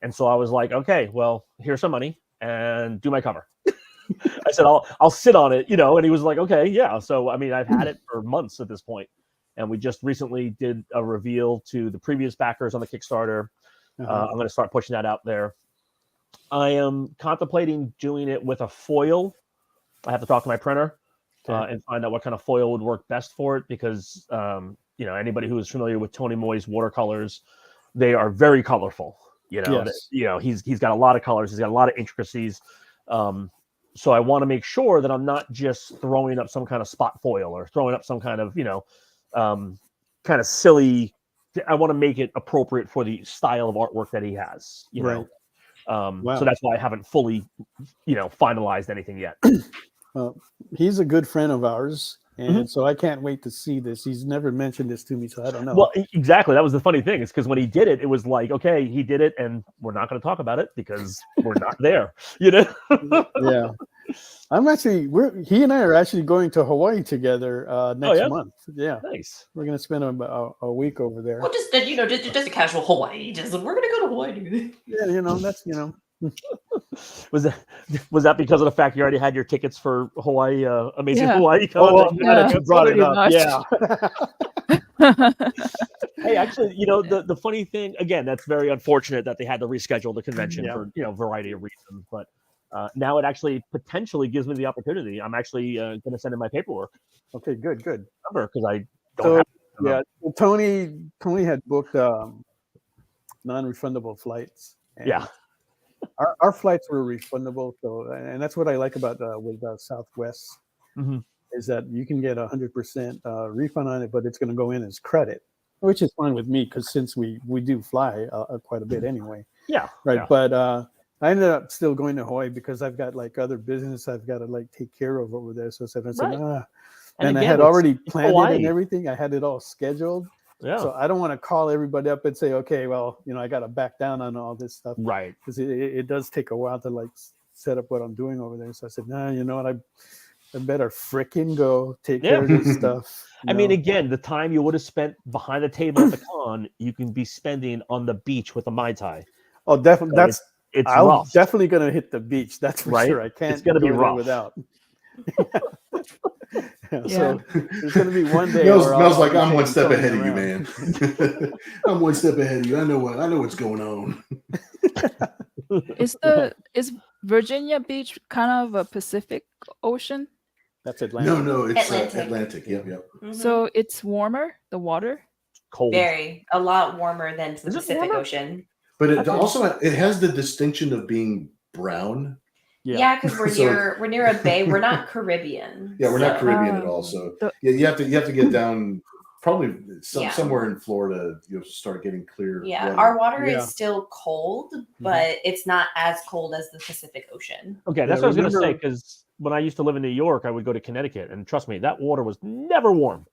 and so I was like, "Okay, well, here's some money and do my cover." I said, "I'll sit on it," and he was like, "Okay, yeah." So I mean, I've had it for months at this point. And we just recently did a reveal to the previous backers on the Kickstarter. I'm going to start pushing that out there. I am contemplating doing it with a foil. I have to talk to my printer and find out what kind of foil would work best for it because, anybody who is familiar with Tony Moy's watercolors, they are very colorful. He's got a lot of colors. He's got a lot of intricacies. So I want to make sure that I'm not just throwing up some kind of spot foil or throwing up some kind of, kind of silly I want to make it appropriate for the style of artwork that he has. You know, Wow. so that's why I haven't fully, finalized anything yet. Well, he's a good friend of ours, and so I can't wait to see this. He's never mentioned this to me, so I don't know. Well, exactly. That was the funny thing, is because when he did it, it was like, okay, he did it, and we're not going to talk about it because we're not there. Yeah. I'm actually. He and I are actually going to Hawaii together next month. Yeah, nice. We're going to spend a week over there. Well, just a casual Hawaii. Just we're going to go to Hawaii. Yeah, that's Was that because of the fact you already had your tickets for Hawaii, Amazing Yeah. Hawaii Con? Oh, you brought it up. Pretty Yeah. Hey, actually, the funny thing, again, that's very unfortunate that they had to reschedule the convention for a variety of reasons. But now it actually potentially gives me the opportunity. I'm actually going to send in my paperwork. Okay, good. Because I don't have. Yeah, well, Tony had booked non-refundable flights. Yeah. Our flights were refundable, so and that's what I like about with Southwest is that you can get 100% refund on it, but it's going to go in as credit, which is fine with me because since we do fly quite a bit anyway. Yeah. Right. Yeah. But I ended up still going to Hawaii because I've got like other business I've got to take care of over there. So I said, and again, I had already planned Hawaii. it and everything. I had it all scheduled. Yeah. So I don't want to call everybody up and say, okay, well, I got to back down on all this stuff. Right. Because it does take a while to set up what I'm doing over there. So I said, you know what? I better fricking go take care of this stuff. I mean, again, the time you would have spent behind the table at the con, you can be spending on the beach with a Mai Tai. Oh, definitely. So it's I'm rough. definitely going to hit the beach. That's for sure. I can't It's going to be rough without. So there's going to be one day. Mel's like, I'm one step ahead of you, man. I'm one step ahead of you. I know what's going on. Is Virginia Beach kind of a Pacific Ocean? That's Atlantic. No, it's Atlantic. Yep. Mm-hmm. So it's warmer, the water? Cold. A lot warmer than the Pacific Ocean. But it has the distinction of being brown. Yeah, because we're near a bay. We're not Caribbean. Yeah, we're not Caribbean at all. So you have to get down probably somewhere in Florida. You'll start getting clear. Yeah, our water is still cold, but it's not as cold as the Pacific Ocean. Okay, that's what I was going to say, because when I used to live in New York, I would go to Connecticut, and trust me, that water was never warm.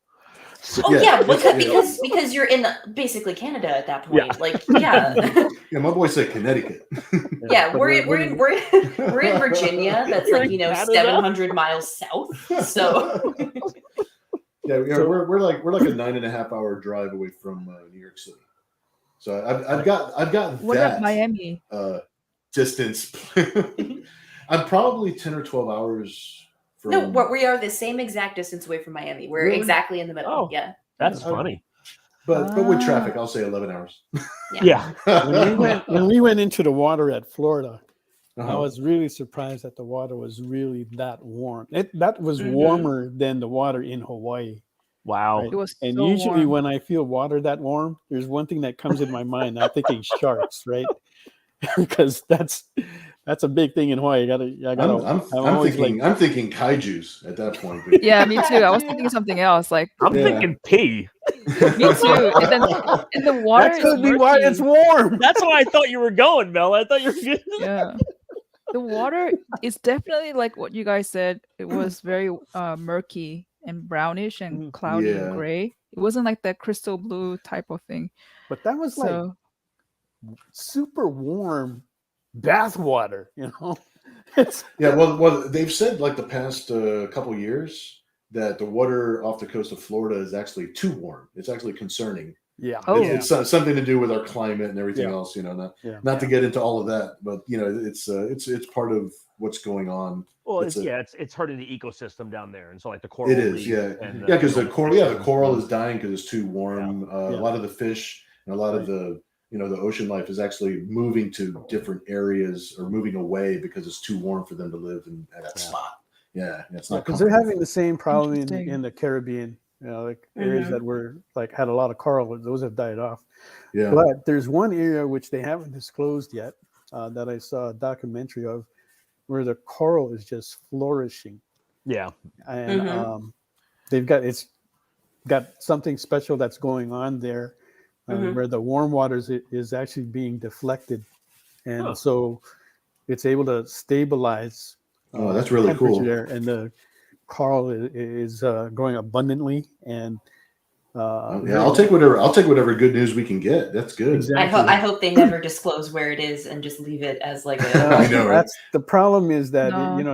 Because you're in basically Canada at that point. Yeah, my boy said Connecticut. We're in Virginia. That's 700 miles south. So we're like a 9.5 hour drive away from New York City. So I've got what that about Miami? Distance. I'm probably 10 or 12 hours. We are the same exact distance away from Miami. We're exactly in the middle. Oh, yeah, that's funny. But with traffic, I'll say 11 hours. Yeah. When we went into the water at Florida, I was really surprised that the water was really that warm. That was warmer than the water in Hawaii. Wow. Right? It was and so usually warm. when I feel water that warm, there's one thing that comes in my mind. I'm thinking sharks, right? Because that's a big thing in Hawaii. I'm thinking kaijus at that point. Yeah, me too. I was thinking something else. I'm thinking pee. Me too. And the water That could be why it's warm. That's why I thought you were going, Mel. I thought you were good. Yeah. The water is definitely like what you guys said. It was very murky and brownish and cloudy and gray. It wasn't like that crystal blue type of thing. But that was super warm bath water, Well, they've said the past couple years that the water off the coast of Florida is actually too warm. It's actually concerning. Yeah. It's something to do with our climate and everything else, not to get into all of that, but it's part of what's going on. Well, it's hurting the ecosystem down there, and so the coral. It is, because the coral is dying because it's too warm. A lot of the fish and a lot of the the ocean life is actually moving to different areas or moving away because it's too warm for them to live at that spot. Yeah, it's not because they're having the same problem in the Caribbean. Areas that were had a lot of coral, those have died off. Yeah. But there's one area which they haven't disclosed yet that I saw a documentary of, where the coral is just flourishing. Yeah. And it's got something special that's going on there, where the warm waters is actually being deflected, and so it's able to stabilize. That's really cool. There, and the coral is growing abundantly, and I'll take whatever good news we can get. That's good. Exactly. I hope they never disclose where it is and just leave it as like a. I know, right? That's the problem is that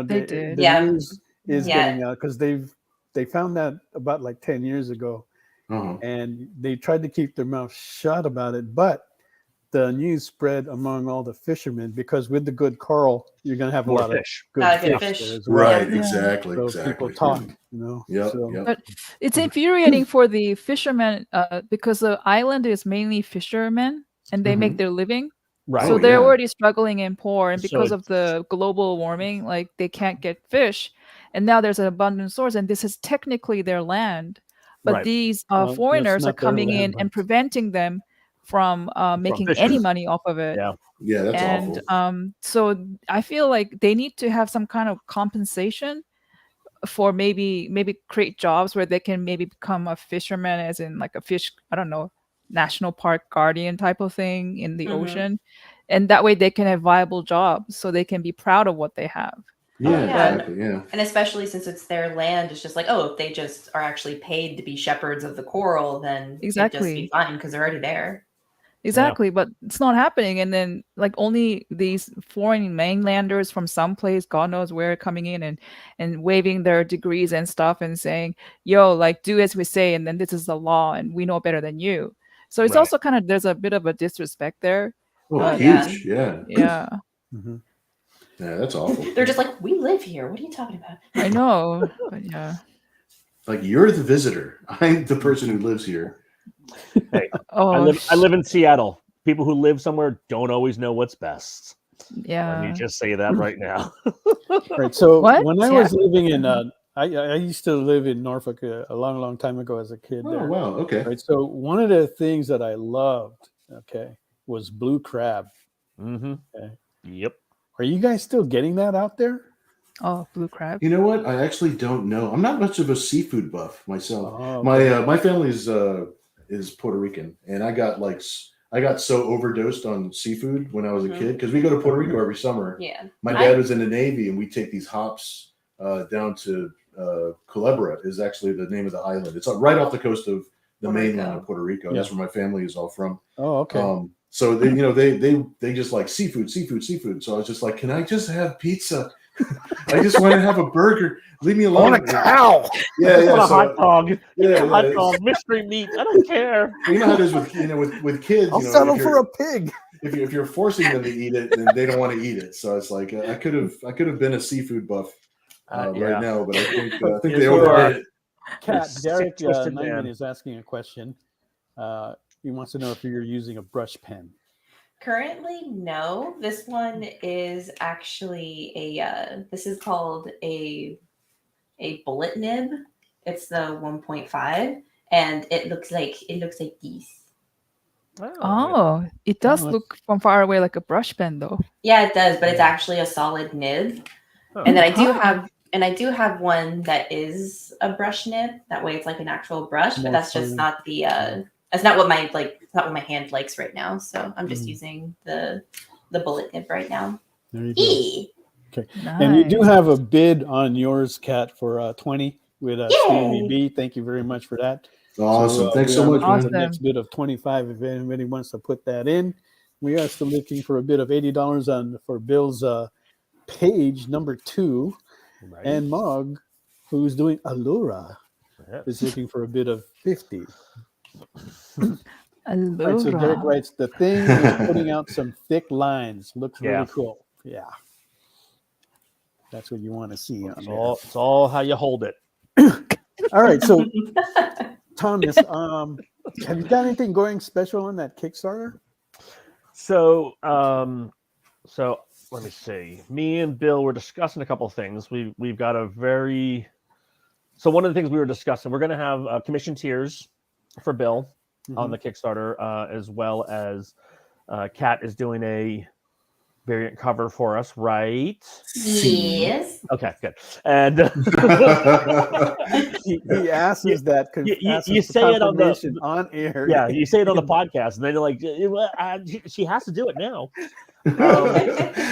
they the news is getting out because they found that about like 10 years ago, and they tried to keep their mouth shut about it, but the news spread among all the fishermen because with the good coral, you're going to have More a lot fish. of good Good fish. fish. There as well. Right, exactly. So people talk, Yep, So, yep. But it's infuriating for the fishermen because the island is mainly fishermen and they make their living. Right. So Oh, they're yeah. already struggling and poor, and So because of the global warming, like they can't get fish, and now there's an abundant source, and this is technically their land, but Right. these Well, foreigners it's are not their coming land, in but- and preventing them from making fishing. any money off of it. Yeah. Yeah, that's And awful. so I feel like they need to have some kind of compensation for maybe create jobs where they can maybe become a fisherman, as in like a fish, I don't know, national park guardian type of thing in the ocean, and that way they can have viable jobs so they can be proud of what they have. Yeah, yeah. exactly. Yeah. And especially since it's their land, it's just like, if they just are actually paid to be shepherds of the coral, then it'd just Exactly. be fine because they're already there. Exactly, but it's not happening, and then like only these foreign mainlanders from someplace, God knows where, coming in and waving their degrees and stuff and saying, "Yo, like do as we say," and then this is the law, and we know better than you. So it's Right. also kind of there's a bit of a disrespect there. Oh, yeah. huge. Yeah. Yeah, Yeah, that's awful. They're just like, we live here. What are you talking about? I know, but yeah. Like, you're the visitor. I'm the person who lives here. Hey, Oh, I live in Seattle. People who live somewhere don't always know what's best. yeah. Let me just say that right now. Right. So What? when I Yeah. was living in, I used to live in Norfolk a long time ago as a kid. Oh, there. wow. Okay. Right. So one of the things that I loved, was blue crab. Mm-hmm. Okay. Yep. Are you guys still getting that out there? Oh, blue crab. You know what? I actually don't know. I'm not much of a seafood buff myself. Oh, okay. My family is Puerto Rican, and I got so overdosed on seafood when I was a kid because we go to Puerto Rico every summer. Yeah. My dad was in the Navy, and we take these hops down to Culebra is actually the name of the island. It's right off the coast of the Puerto mainland Rico. of Puerto Rico. Yeah. That's where my family is all from. Oh, okay. So they just like seafood. So I was just like, can I just have pizza? I just want to have a burger. Leave me alone. On a cow. Yeah, I want a so- hot dog. Yeah, Hot yeah. dog, mystery meat. I don't care. You know how it is with kids. I'll you know, settle if for you're- a pig. if you're forcing them to eat it, then they don't want to eat it. So it's like I could have been a seafood buff Yeah. right now, but I think Yes, they we are. overdid it. Cat, Sick, Derek twisted Nyman man. is asking a question. He wants to know if you're using a brush pen. Currently, no. This one is actually this is called a bullet nib. It's the 1.5, and it looks like these. Oh, it does Oh, look from far away like a brush pen, though. Yeah, it does, but it's actually a solid nib. Oh. And then I do have one that is a brush nib. That way, it's like an actual brush, but More that's just fun. not the. That's not what my it's not what my hand likes right now. So I'm just using the bullet nib right now. There you go. Eee. And you do have a bid on yours, Cat, for 20 with Stevie B. Thank you very much for that. Awesome. Thanks so we much, are on man. the next bid of 25 if anybody wants to put that in. We are still looking for a bid of $80 for Bill's page number 2. Right. And Mog, who's doing Allura, Yes. is looking for a bid of 50. Allura. Right, so Derek writes, the thing is putting out some thick lines. Looks Yeah. really cool. Yeah. That's what you want to see on there. It's all how you hold it. All right, so Thomas, have you got anything going special on that Kickstarter? So let me see. Me and Bill were discussing a couple of things. We've got so one of the things we were discussing, we're going to have commission tiers for Bill on the Kickstarter, as well as Kat is doing variant cover for us, right? Yes. Okay, good. And he asks us that. You say it on air. Yeah, you say it on the podcast, and then you're like, she has to do it now.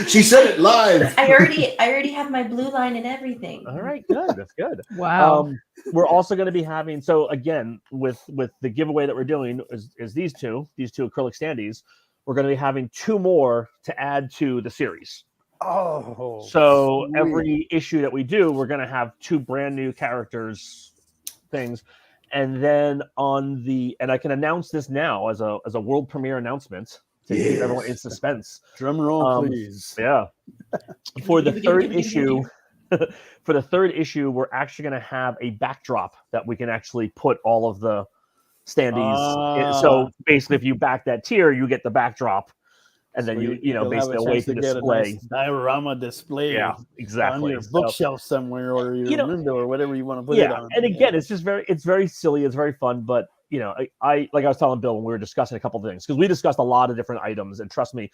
She said it live. I already have my blue line and everything. All right, good. That's good. Wow. We're also going to be having, so again, with the giveaway that we're doing is these two acrylic standees. We're going to be having 2 more to add to the series. Oh, so sweet. Every issue that we do, we're going to have 2 brand new characters things. And then and I can announce this now as a world premiere announcement to keep everyone in suspense. Drum roll, please. Yeah. For the third issue, we're actually going to have a backdrop that we can actually put all of the standees in. So basically, if you back that tier, you get the backdrop, and then you know basically a way to display. Nice diorama display. Yeah, exactly. On your bookshelf somewhere or your window or whatever you want to put it on. And again, it's just very silly. It's very fun, but you know, I like I was telling Bill when we were discussing a couple of things, because we discussed a lot of different items, and trust me,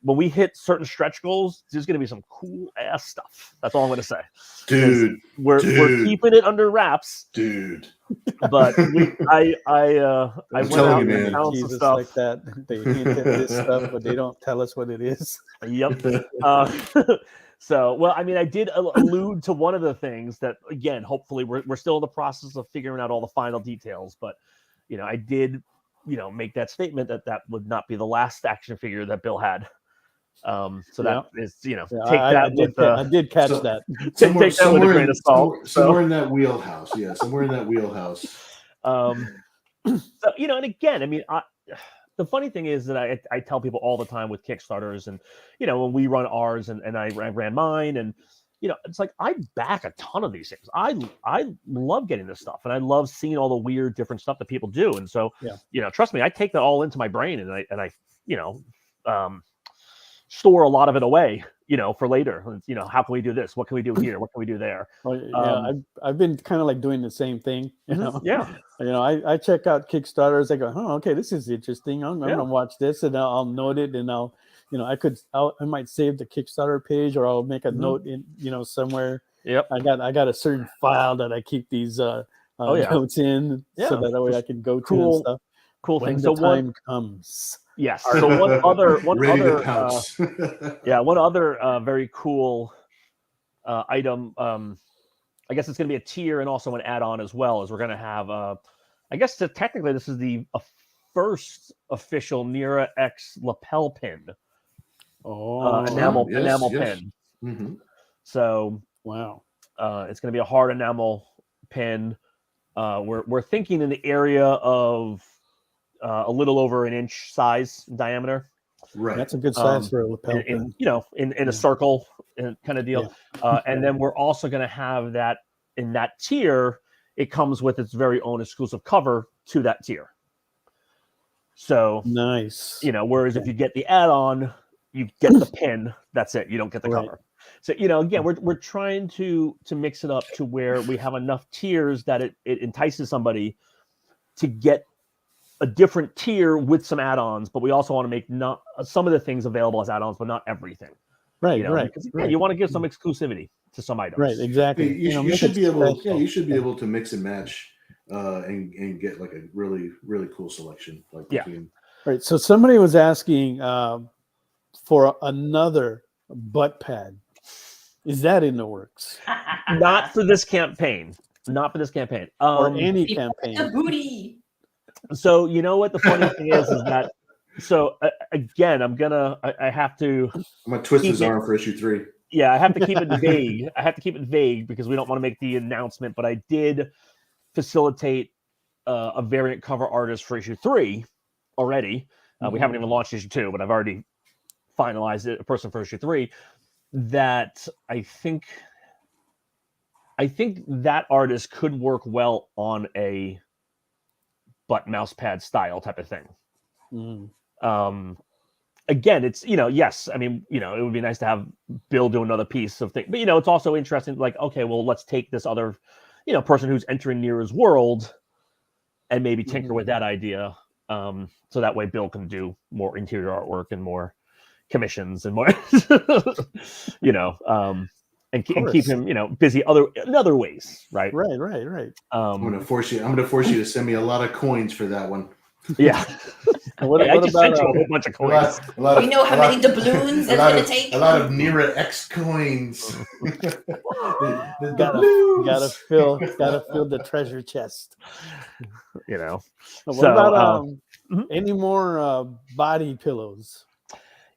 when we hit certain stretch goals, there's going to be some cool ass stuff. That's all I'm going to say. Dude, we're keeping it under wraps. Dude. But I went out and found some stuff like that. They hint at this stuff, but they don't tell us what it is. Yep. So, well, I mean, I did allude to one of the things that, again, hopefully we're still in the process of figuring out all the final details, but you know, I did, you know, make that statement that would not be the last action figure that Bill had. So that is, you know, take that. I did catch that. Take that with a grain of salt. Somewhere in that wheelhouse. Yeah, somewhere in that wheelhouse. So, you know, and again, I mean, the funny thing is that I tell people all the time with Kickstarters, and you know, when we run ours and I ran mine, and you know, it's like I back a ton of these things. I love getting this stuff, and I love seeing all the weird different stuff that people do. And so, you know, trust me, I take that all into my brain, and I you know, store a lot of it away, you know, for later. You know, how can we do this? What can we do here? What can we do there? I've been kind of like doing the same thing, you know. Yeah. You know, I check out Kickstarters. I go, oh, okay, this is interesting. I'm gonna watch this, and I'll note it, and I'll, you know, I might save the Kickstarter page, or I'll make a note in, you know, somewhere. Yep. I got a certain file that I keep these notes in, so that way I can go to and stuff. Cool when thing. The time comes. Yes. So one other very cool item. I guess it's going to be a tier and also an add-on as well, as we're going to have. I guess technically this is the first official Nira X lapel pin. Enamel pin. Mm-hmm. So wow, it's going to be a hard enamel pin. We're thinking in the area of a little over an inch size in diameter. Right, that's a good size for a lapel pin. You know, in a circle kind of deal. And then we're also going to have that in that tier. It comes with its very own exclusive cover to that tier. So nice. You know, whereas if you get the add-on, you get the pin. That's it. You don't get the cover. So, you know, again, we're trying to mix it up to where we have enough tiers that it entices somebody to get a different tier with some add-ons, but we also want to make not some of the things available as add-ons, but not everything. Right, you know? right. Because you want to give some exclusivity to some items. Right, exactly. You should be able to mix and match and get like a really, really cool selection. Like between... Right. So somebody was asking for another butt pad. Is that in the works? Not for this campaign. Or any campaign. The booty. So you know what the funny thing is that. So again, I have to. I'm gonna twist his arm for issue 3. Yeah, I have to keep it vague. I have to keep it vague because we don't want to make the announcement. But I did facilitate a variant cover artist for issue 3 already. We haven't even launched issue 2, but I've already finalized it. A person for issue 3 that I think that artist could work well on a butt mouse pad style type of thing. Again, it's, you know, yes, I mean, you know, it would be nice to have Bill do another piece of thing, but you know, it's also interesting, like, okay, well, let's take this other, you know, person who's entering Nira's world and maybe tinker with that idea. So that way Bill can do more interior artwork and more commissions and more, and keep him, busy in other ways, right? Right. I'm gonna force you to send me a lot of coins for that one. Yeah. What I just sent about you a whole bunch of coins. We know how many doubloons it's going to take. A lot of Nira X coins. gotta fill the treasure chest. What about any more body pillows?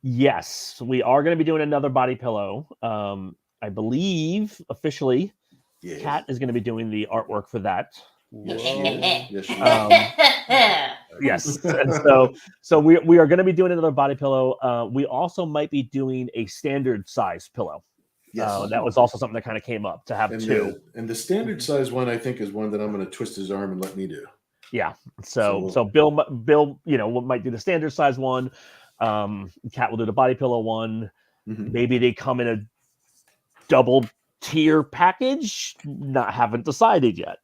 Yes, we are going to be doing another body pillow. I believe officially, Kat is going to be doing the artwork for that. Yes, and so we are going to be doing another body pillow. We also might be doing a standard size pillow. Yes, that was also something that kind of came up to have two. And the standard size one, I think, is one that I'm going to twist his arm and let me do. Yeah. So Bill, might do the standard size one. Kat will do the body pillow one. Mm-hmm. Maybe they come in a double tier package. Haven't decided yet.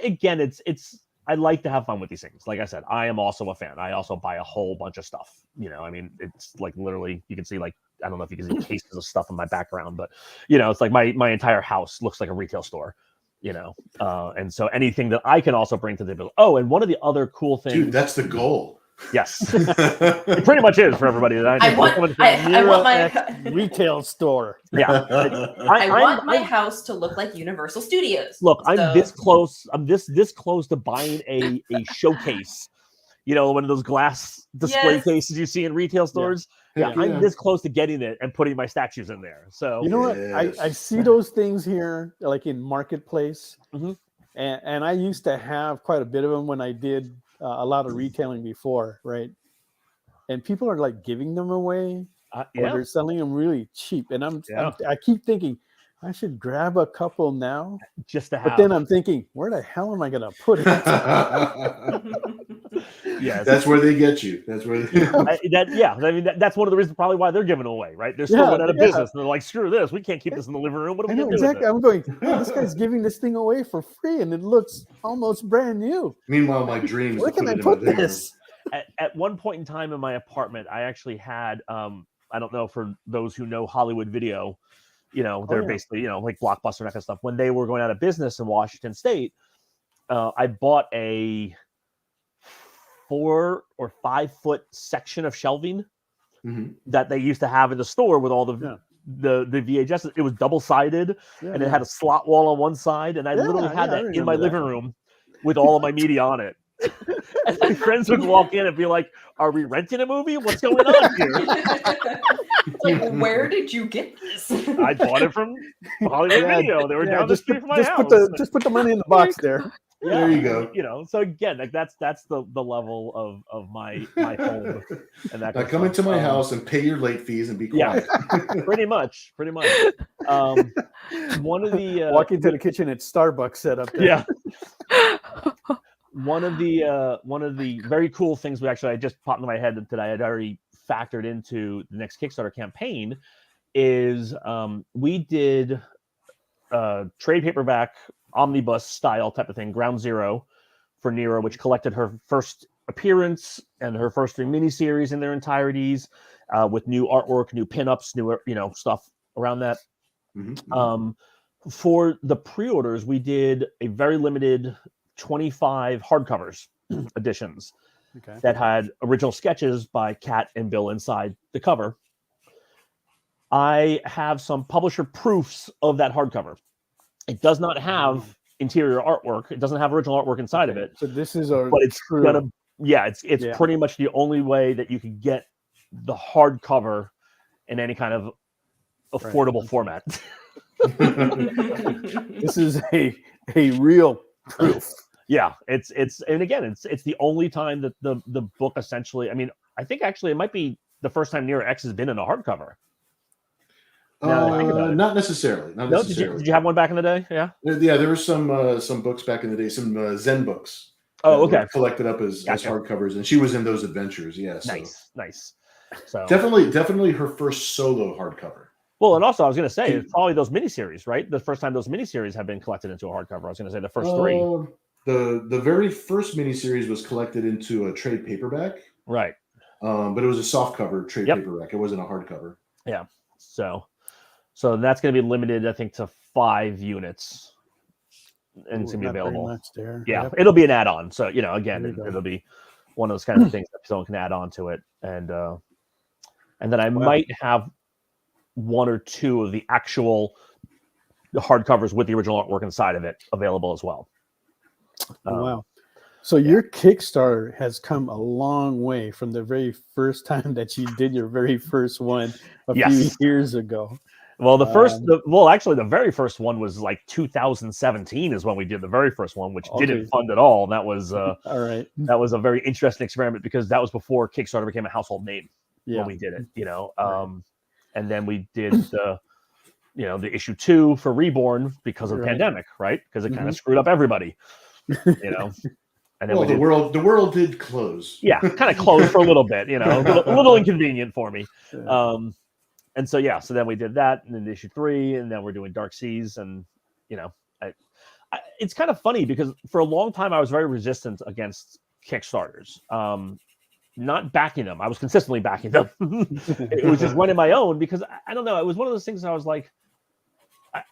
Again, it's I like to have fun with these things. Like I said, I am also a fan. I also buy a whole bunch of stuff. It's like literally you can see, like, I don't know if you can see cases of stuff in my background, but it's like my entire house looks like a retail store. And so anything that I can also bring to the table. Oh, and one of the other cool things, dude, that's the goal. Yes, it pretty much is for everybody that I want my retail store. Yeah, I want my house to look like Universal Studios. Look, I'm this close. I'm this close to buying a showcase. One of those glass display cases you see in retail stores. Yeah, I'm this close to getting it and putting my statues in there. So what? I see those things here, like in Marketplace, and I used to have quite a bit of them when I did a lot of retailing before, right? And people are like giving them away, or they're selling them really cheap. And I keep thinking I should grab a couple now, just to have. But then I'm thinking, where the hell am I going to put it? Yeah, that's where they get you. That's where. That's one of the reasons probably why they're giving away, right? They're still out of business, and they're like, "Screw this, we can't keep this in the living room." What are we doing? Exactly. I'm going, hey, this guy's giving this thing away for free, and it looks almost brand new. Meanwhile, my dream is where can I put this? At one point in time in my apartment, I actually had I don't know, for those who know Hollywood Video, they're basically like Blockbuster and that kind of stuff. When they were going out of business in Washington State, I bought a 4 or 5 foot section of shelving that they used to have in the store with all the VHS. It was double sided and it had a slot wall on one side, and I literally had that in my living room with all of my media on it. And my friends would walk in and be like, "Are we renting a movie? What's going on here?" Like, where did you get this? I bought it from Hollywood Video. They were down the street from my house. Just put the money in the box there. There you go. So again, like that's the level of my home. And that now come into my house and pay your late fees and be quiet. Yeah, pretty much. One of the walk into the kitchen at Starbucks set up there. Yeah. One of the very cool things I just popped into my head that I had already factored into the next Kickstarter campaign is we did trade paperback omnibus style type of thing, Ground Zero, for Nira, which collected her first appearance and her first 3 miniseries in their entireties, with new artwork, new pinups, new stuff around that. For the pre-orders, we did a very limited 25 hardcovers editions that had original sketches by Kat and Bill inside the cover. I have some publisher proofs of that hardcover. It does not have interior artwork. It doesn't have original artwork inside of it. So this is it's pretty much the only way that you can get the hardcover in any kind of affordable format. This is a real proof. Yeah, it's the only time that the book essentially. I mean, I think actually it might be the first time Nira X has been in a hardcover. Not necessarily. Did you have one back in the day? Yeah. Yeah, there were some books back in the day, some Zen books. Oh, okay. Collected up as hardcovers, and she was in those adventures. Yeah. Nice. So definitely her first solo hardcover. Well, and also I was going to say it's probably those miniseries, right? The first time those miniseries have been collected into a hardcover. I was going to say the first 3. The very first miniseries was collected into a trade paperback. Right. but it was a soft cover trade paperback. It wasn't a hardcover. Yeah. So that's going to be limited, I think, to 5 units, and it's going to be available. Yeah, it'll be an add-on. So again, it'll be one of those kinds of things that someone can add on to it, and then I might have 1 or 2 of the actual hardcovers with the original artwork inside of it available as well. Wow. So your Kickstarter has come a long way from the very first time that you did your very first one a few years ago. Well, the very first one was like 2017 is when we did the very first one, which didn't fund at all. And that was all right. That was a very interesting experiment because that was before Kickstarter became a household name when we did it. And then we did the issue 2 for Reborn because of the pandemic, right? Because it kind of screwed up everybody, And then the world did close. Yeah, kind of closed for a little bit, a little inconvenient for me. And so then we did that, and then issue 3, and then we're doing Dark Seas, and it's kind of funny because for a long time I was very resistant against Kickstarters, not backing them. I was consistently backing them. It was just running my own because I don't know. It was one of those things that I was like,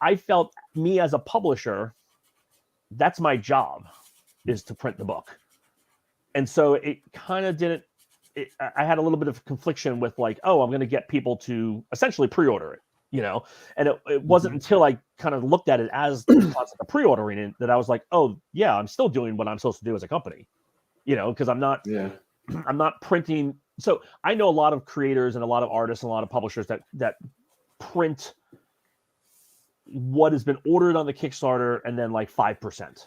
I felt me as a publisher, that's my job, is to print the book, and so it kind of didn't. I had a little bit of confliction with like, I'm going to get people to essentially pre-order it, and it wasn't until I kind of looked at it as the concept of pre-ordering it that I was like, I'm still doing what I'm supposed to do as a company, because I'm not printing. So I know a lot of creators and a lot of artists and a lot of publishers that print what has been ordered on the Kickstarter and then like 5%,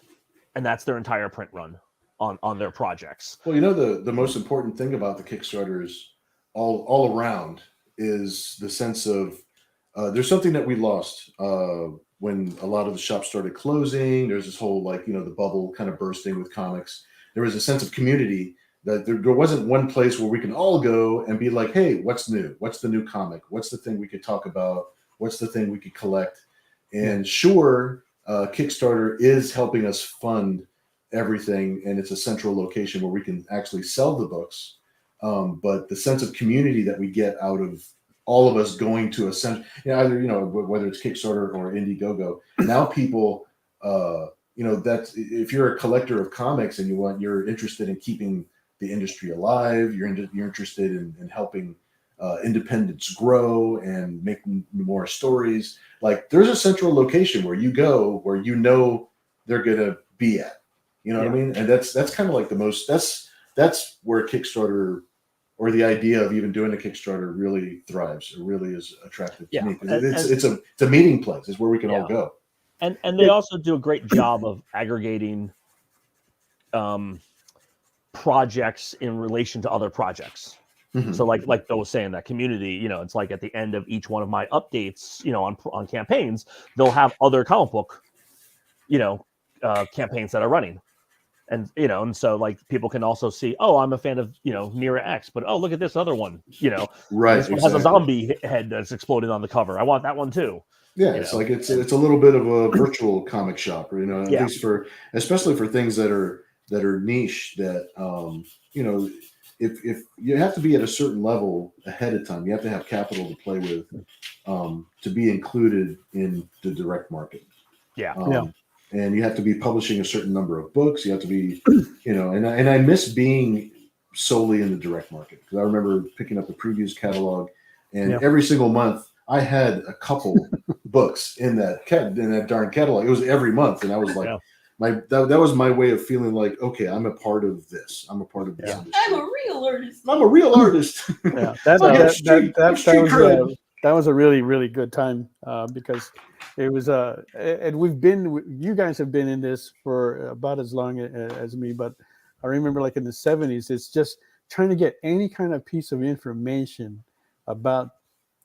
and that's their entire print run on their projects. Well, the most important thing about the Kickstarters all around is the sense of there's something that we lost when a lot of the shops started closing. There's this whole the bubble kind of bursting with comics. There was a sense of community that there wasn't one place where we can all go and be like, hey, what's new? What's the new comic? What's the thing we could talk about? What's the thing we could collect? And sure, Kickstarter is helping us fund everything, and it's a central location where we can actually sell the books. But the sense of community that we get out of all of us going to either whether it's Kickstarter or Indiegogo, now people that if you're a collector of comics and you're interested in keeping the industry alive, you're interested in helping independents grow and making more stories. Like there's a central location where you go where they're gonna be at. You know what I mean? And that's kind of like that's where Kickstarter, or the idea of even doing a Kickstarter, really thrives. It really is attractive to me because it's a meeting place. It's where we can all go. And they also do a great job of aggregating projects in relation to other projects. Mm-hmm. So like Bill was saying, that community, it's like at the end of each one of my updates, on campaigns, they'll have other comic book, campaigns that are running. And, and so like people can also see, I'm a fan of, Nira X, but look at this other one, right. This one has a zombie head that's exploded on the cover. I want that one too. Yeah. It's like, it's a little bit of a virtual comic shop, at least especially for things that are niche that, if you have to be at a certain level ahead of time, you have to have capital to play with, to be included in the direct market. And you have to be publishing a certain number of books. You have to be, and I miss being solely in the direct market, because I remember picking up the previews catalog, and every single month I had a couple books in that darn catalog. It was every month, and I was like, that was my way of feeling like, okay, I'm a part of this. I'm a part of this industry. I'm a real artist. I'm a real artist. That was a really, really good time because it was and you guys have been in this for about as long as me, but I remember like in the 70s, it's just trying to get any kind of piece of information about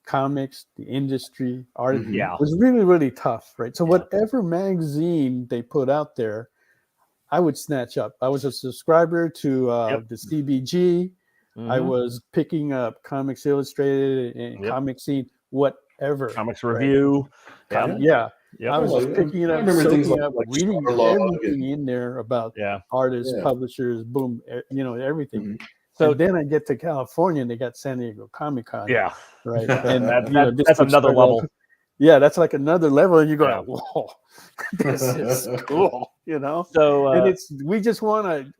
comics, the industry, art, was really, really tough, right? So whatever magazine they put out there, I would snatch up. I was a subscriber to the CBG. Mm-hmm. I was picking up Comics Illustrated and Comic Scene, whatever. Comics Review. Right? I was just picking it up, reading everything in there about artists, publishers, boom, everything. Mm-hmm. So then I get to California and they got San Diego Comic-Con. Yeah. Right. And that's another level. Yeah, that's like another level. And you go, whoa, this is cool, So and we just want to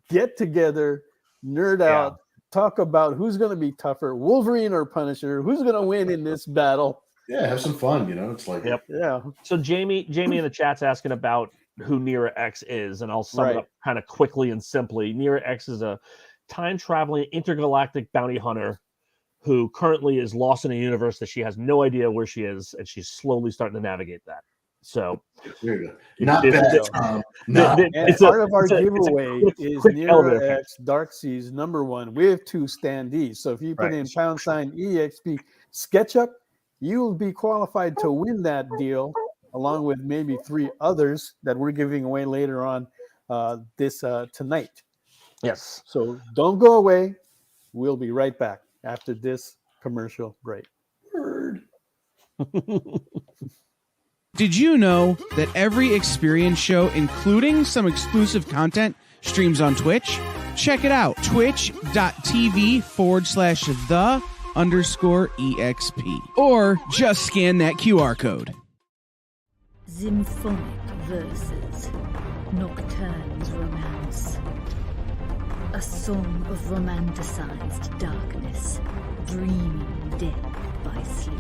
get together, nerd out, talk about who's going to be tougher, Wolverine or Punisher, who's going to win in this battle. Yeah, have some fun, It's like yeah. So Jamie in the chat's asking about who Nira X is, and I'll sum it up kind of quickly and simply. Nira X is a time-traveling intergalactic bounty hunter who currently is lost in a universe that she has no idea where she is, and she's slowly starting to navigate that. So there you go. Not bad. And part of our giveaway is Nira X Dark Seas #1 with 2 standees. So if you put in #EXP SketchUp, you will be qualified to win that deal, along with maybe 3 others that we're giving away later on tonight. Yes. So don't go away. We'll be right back after this commercial break. Word. Did you know that every experience show, including some exclusive content, streams on Twitch? Check it out. Twitch.tv/the_EXP. Or just scan that QR code. Symphonic verses, Nocturne's romance. A song of romanticized darkness, dreaming dead by sleep.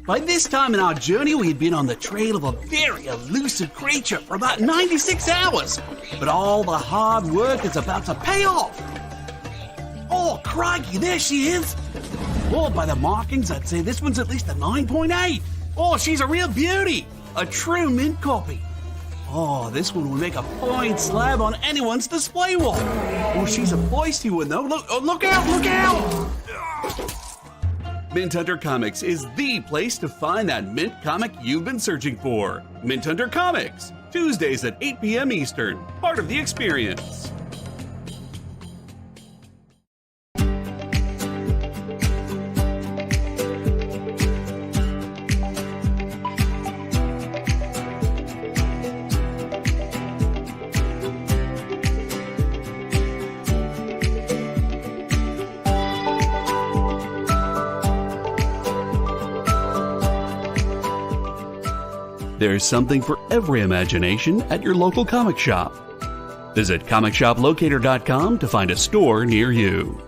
By this time in our journey, we had been on the trail of a very elusive creature for about 96 hours. But all the hard work is about to pay off. Oh, crikey, there she is. Oh, by the markings, I'd say this one's at least a 9.8. Oh, she's a real beauty. A true mint copy. Oh, this one would make a fine slab on anyone's display wall. Oh, she's a feisty one, though. Look out, look out! Mint Hunter Comics is the place to find that mint comic you've been searching for. Mint Hunter Comics, Tuesdays at 8 p.m. Eastern, part of the experience. There's something for every imagination at your local comic shop. Visit comicshoplocator.com to find a store near you.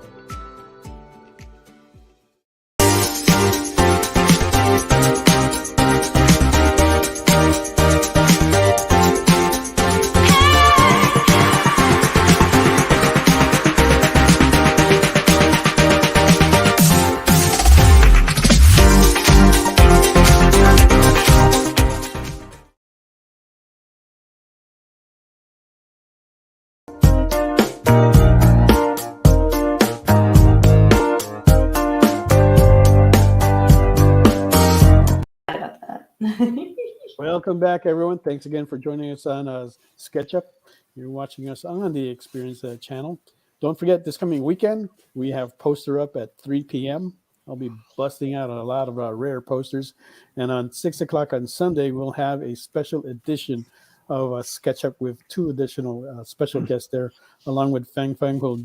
Welcome back, everyone. Thanks again for joining us on SketchUp. You're watching us on the Experience channel. Don't forget, this coming weekend, we have Poster Up at 3 p.m. I'll be busting out a lot of rare posters. And on 6 o'clock on Sunday, we'll have a special edition of SketchUp with 2 additional special guests there, along with Fang Fang, who will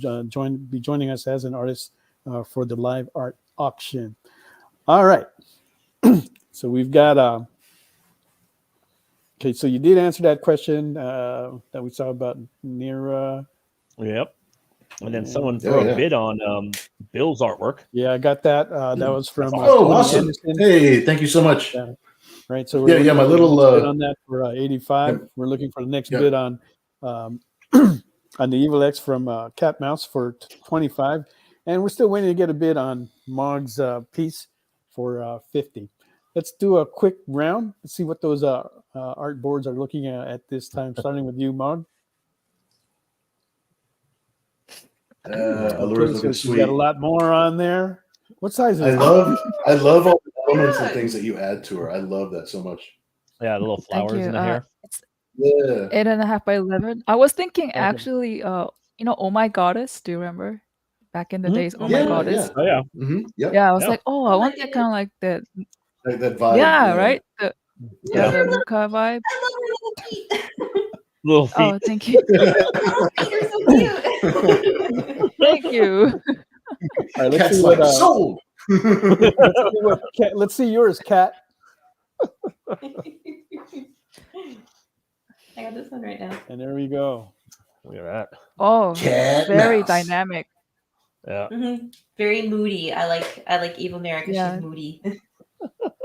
be joining us as an artist for the live art auction. All right. So we've got... Okay, so you did answer that question that we saw about Nira. Yep. And then someone threw a bid on Bill's artwork. Yeah, I got that. That was from. Awesome! Anderson. Hey, thank you so much. Yeah. Right. So we're my little bid on that for 85. Yeah. We're looking for the next bid on on the Evil X from Cat Mouse for 25, and we're still waiting to get a bid on Mog's piece for 50. let's do a quick round. Let's see what those art boards are looking at this time. Starting with you, Mog. Allure's looking So you got a sweet. lot more on there. What size is I it? love all the elements and things that you add to her. I love that so much. Yeah, the little Thank flowers you. in the hair. It's Yeah. 8.5 by 11. I was thinking Okay. actually, you know, Oh My Goddess. Do you remember back in the Mhm. days? Oh Yeah, My Goddess. Oh yeah. Yep. Yeah, I was Yeah. like, oh, I want that kind of like that. That vibe. Yeah, right. Yeah. The Muka vibe. I love her little feet. Little feet. Oh, thank you. You're so cute. Thank you. All right, let's Cat's see like what, sold. let's see yours, Kat. I got this one right now. And there we go. Look at that. Oh, Cat very mouse. dynamic. Yeah. Very moody. I like Evil Nira because Yeah. she's moody.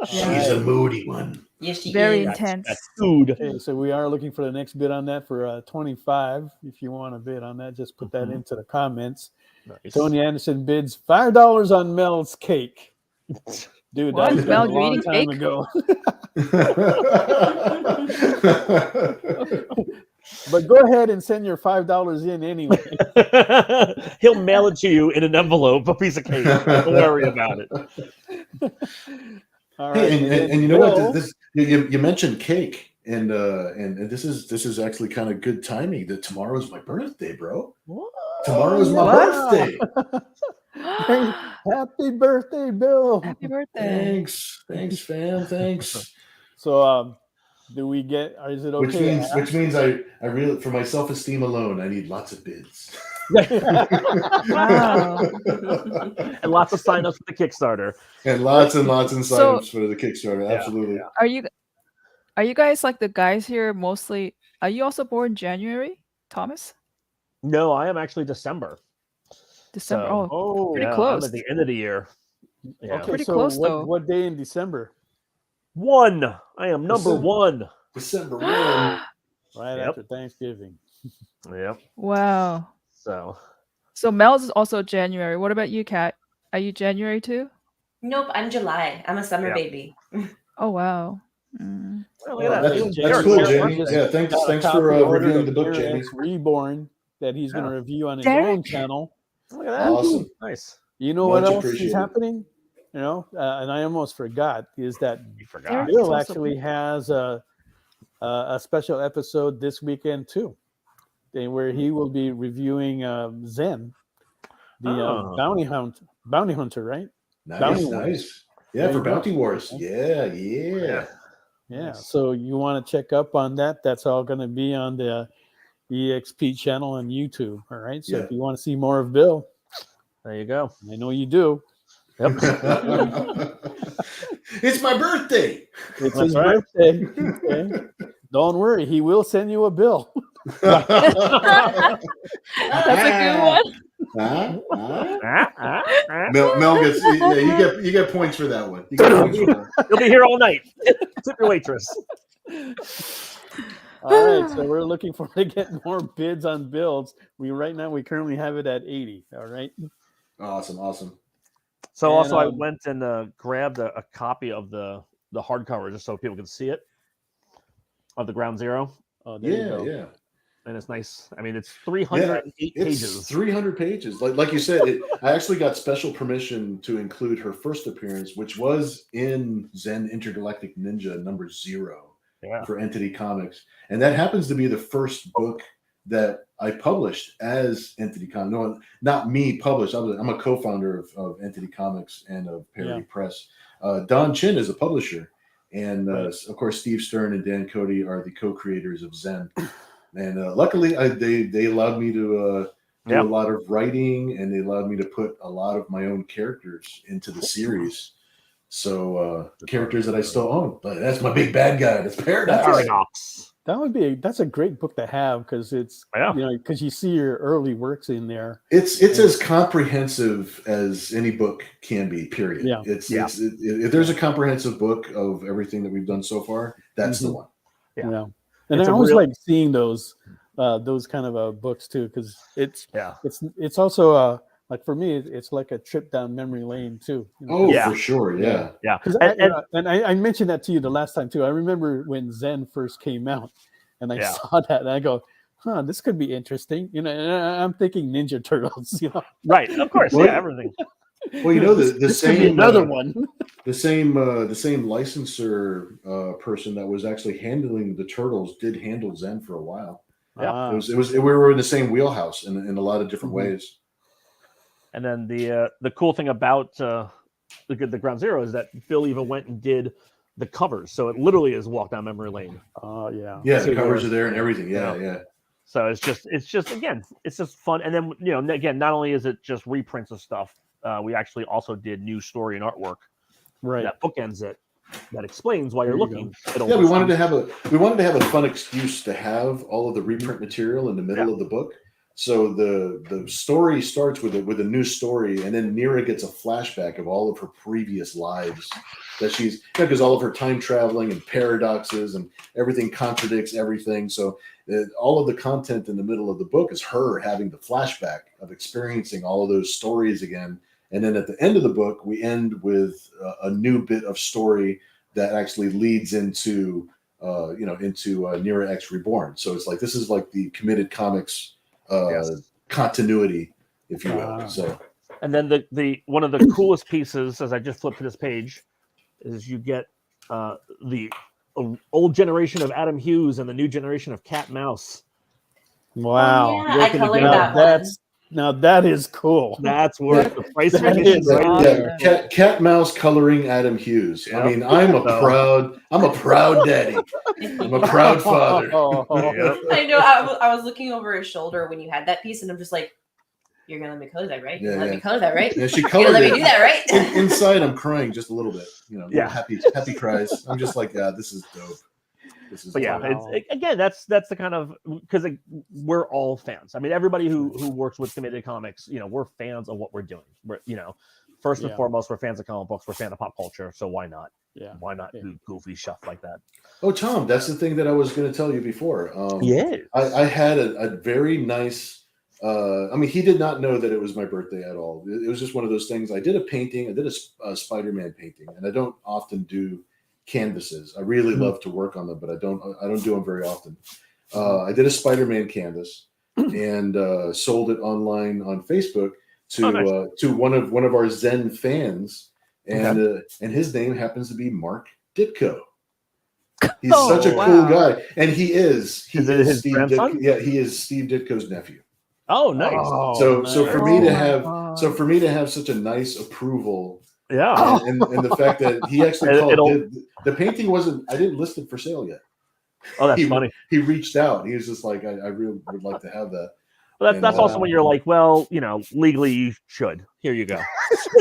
She's a moody one. Yes, she Very is. intense. That's food. Okay, so we are looking for the next bid on that for 25. If you want a bid on that, just put that into the comments. Nice. Tony Anderson bids $5 on Mel's cake. Dude, What? that was Mel, a you long eating time cake? ago. But go ahead and send your $5 in anyway. He'll mail it to you in an envelope, a piece of cake. Don't worry about it. All right, Hey, and you know Bill, what? This you mentioned cake, and this is actually kind of good timing. That tomorrow's my birthday, bro. Tomorrow's my What? birthday. Hey, happy birthday, Bill. Happy birthday. Thanks, fam. Thanks. So, do we get? Is it okay? Which means I really, for my self-esteem alone, I need lots of bids. Wow. And lots of signups for the Kickstarter. And lots of signups So- for the Kickstarter. Absolutely. Are you guys like the guys here mostly? Are you also born January, Thomas? No, I am actually December. December. So- Oh, pretty I'm close. at the end of the year. Yeah. Okay, Pretty so close, though. what day in December? 1. I am number December. 1. December 1. Right Yep. after Thanksgiving. Yep. Wow. So Mel's is also January. What about you, Kat? Are you January too? Nope, I'm July. I'm a summer Yeah. baby. Oh wow. Mm. well, look at that. That's Jared, cool, Jared, Jamie. Just Yeah, thanks got a for copy ordered reviewing of the book, Nira Jamie. X Reborn that he's going to Yeah. review on his Derek. own channel. Look at that. Awesome. Nice. You know Much what else appreciated. is happening? You know, and I almost forgot is that You forgot. Derek. Bill It's also actually has a special episode this weekend too, where he will be reviewing Zen, the Oh. bounty hunter, right? Nice, Bounty Wars. nice. Yeah, There for you go. Bounty Wars. Yeah. Yeah. Nice. So you want to check up on that? That's all going to be on the EXP channel on YouTube. All right. So Yeah. if you want to see more of Bill, There you go. I know you do. Yep. It's my birthday. It's That's his right. birthday. Okay. Don't worry, he will send you a bill. That's a good one. Mel gets you get points for that one. You get points for that. You'll be here all night. Tip your waitress. All right, so we're looking for to get more bids on builds. Right now we currently have it at 80. All right. Awesome. So And, also, I went and grabbed a copy of the hardcover just so people can see it of the Ground Zero, Oh, there you go. Yeah. and it's nice. I mean, it's 308 It's pages. 300 pages. Like you said, I actually got special permission to include her first appearance, which was in Zen Intergalactic Ninja number 0 Yeah. for Entity Comics, and that happens to be the first book that I published as Entity Comics. No, not me published. I'm a co-founder of Entity Comics and of Parody Press. Don Chin is a publisher, and of course Steve Stern and Dan Cody are the co-creators of Zen. And luckily, they allowed me to do a lot of writing, and they allowed me to put a lot of my own characters into the series. So characters that I still own. But that's my big bad guy. That's Paradox. That's a great book to have because it's because you see your early works in there. It's as comprehensive as any book can be. Period. Yeah. If there's a comprehensive book of everything that we've done so far, that's the one. Yeah. And I always like seeing those kind of books too because it's also like for me, it's like a trip down memory lane too. Oh, for sure, yeah. And I mentioned that to you the last time too. I remember when Zen first came out, and I saw that, and I go, "Huh, this could be interesting." You know, and I'm thinking Ninja Turtles. You know, right? Of course, everything. Well, you know, the same another one. The same licensor person that was actually handling the Turtles did handle Zen for a while. Yeah, we were in the same wheelhouse in a lot of different ways. And then the cool thing about the Ground Zero is that Phil even went and did the covers, so it literally is walk down memory lane. Oh yeah, the covers are there and everything. Yeah. So it's just again, it's just fun. And then again, not only is it just reprints of stuff, we actually also did new story and artwork. Right. That bookends it. That explains why you're looking. Yeah, we wanted to have a fun excuse to have all of the reprint material in the middle of the book. So the story starts with a new story, and then Nira gets a flashback of all of her previous lives that she's because all of her time traveling and paradoxes and everything contradicts everything. So all of the content in the middle of the book is her having the flashback of experiencing all of those stories again. And then at the end of the book, we end with a new bit of story that actually leads into Nira X Reborn. So it's like this is like the Committed Comics continuity, if you will. So, and then the one of the coolest pieces, as I just flipped to this page, is you get the old generation of Adam Hughes and the new generation of Cat Mouse. Wow, I colored that one. Now that is cool. That's worth the price of admission. Cat Mouse coloring Adam Hughes. I mean, I'm a proud daddy. I'm a proud father. I know. I was looking over his shoulder when you had that piece, and I'm just like, "You're gonna let me color that, right? You're gonna let me color that, right? Yeah, she You're colored gonna let me do that, right?" Inside, I'm crying just a little bit. Happy cries. I'm just like, this is dope. But again, that's the kind of because we're all fans. I mean, everybody who works with Committed Comics, we're fans of what we're doing. We're first and foremost, we're fans of comic books. We're fans of pop culture. So why not? Yeah. Why not do goofy stuff like that? Oh, Tom, that's the thing that I was going to tell you before. I had a very nice. He did not know that it was my birthday at all. It was just one of those things. I did a painting. I did a Spider-Man painting, and I don't often do canvases. I really love to work on them, but I don't do them very often. I did a Spider-Man canvas and sold it online on Facebook to one of our Zen fans, and his name happens to be Mark Ditko. He's such a cool guy, and he is Steve Ditko. Yeah, he is Steve Ditko's nephew. Oh, nice. So for me to have such a nice approval. Yeah, and the fact that he actually called the painting I didn't list it for sale yet. Oh, that's funny. He reached out. He was just like, I really would like to have that. Well, that's also when you're like, well, legally you should. Here you go.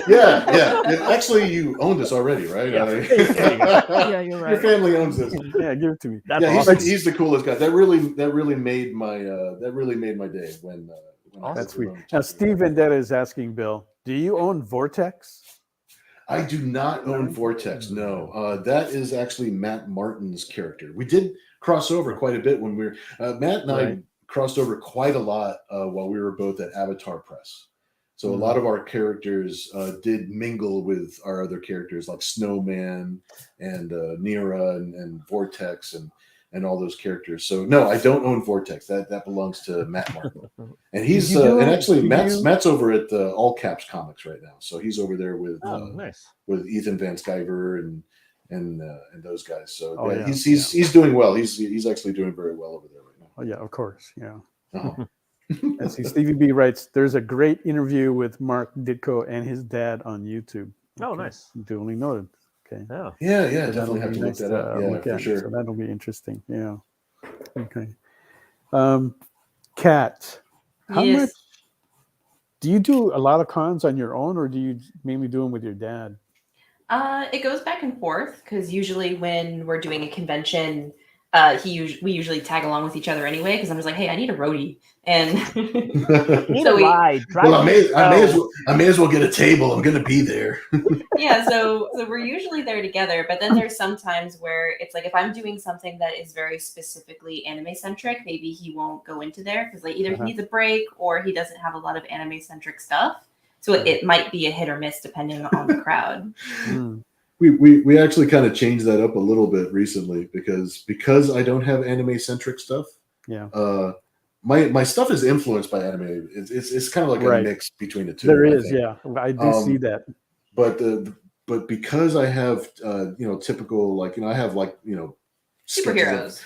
Yeah. Actually, you own this already, right? Yeah, you're right. Your family owns this. Yeah, give it to me. That's awesome. He's the coolest guy. That really made my day when that's sweet. Now, Steve Vendetta is asking Bill, do you own Vortex? I do not own Vortex. No, that is actually Matt Martin's character. We did cross over quite a bit when we were Matt and I crossed over quite a lot while we were both at Avatar Press. So a lot of our characters did mingle with our other characters like Snowman and Nira and Vortex and all those characters. So no, I don't own Vortex. That belongs to Matt Martin, and he's Matt's over at All Caps Comics right now. So he's over there with with Ethan Van Sciver and those guys. So he's doing well. He's actually doing very well over there right now. Oh yeah, of course, yeah. And see, Stevie B writes, there's a great interview with Mark Ditko and his dad on YouTube. Oh, nice. Duly noted. Okay. Yeah, definitely have to look that up. Yeah, for sure. So that'll be interesting. Yeah. Okay. Kat, how much do you do a lot of cons on your own, or do you mainly do them with your dad? It goes back and forth because usually when we're doing a convention, we usually tag along with each other anyway because I'm just like, hey, I need a roadie, and so I may as well get a table. I'm gonna be there. So we're usually there together. But then there's some times where it's like if I'm doing something that is very specifically anime centric, maybe he won't go into there because like either he needs a break or he doesn't have a lot of anime centric stuff. So it might be a hit or miss depending on the crowd. We actually kind of changed that up a little bit recently because I don't have anime centric stuff. Yeah. My stuff is influenced by anime. It's kind of like a mix between the two. There is, yeah. I do see that. But because I have typical I have superheroes.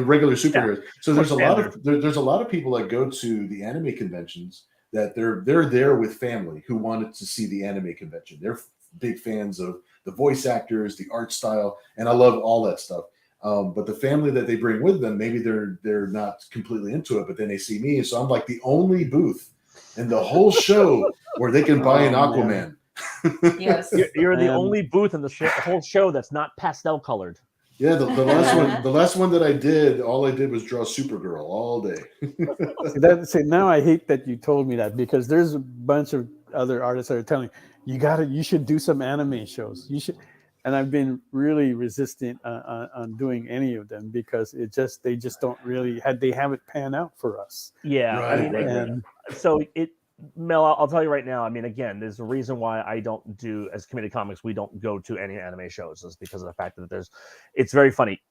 Regular superheroes. Yeah. So there's a lot of people that go to the anime conventions that they're there with family who wanted to see the anime convention. They're big fans of the voice actors, the art style, and I love all that stuff. But the family that they bring with them, maybe they're not completely into it, but then they see me, so I'm like the only booth in the whole show where they can buy an Aquaman. Yes, you're the only booth in the whole show that's not pastel colored. Yeah, the last one that I did, all I did was draw Supergirl all day. Now I hate that you told me that, because there's a bunch of other artists that are telling me you should do some anime shows. You should, and I've been really resistant on doing any of them because they just don't really they haven't panned out for us. Yeah, so Mel, I'll tell you right now. I mean, again, there's a reason why I don't do, as Committed Comics, we don't go to any anime shows, is because of the fact that it's very funny.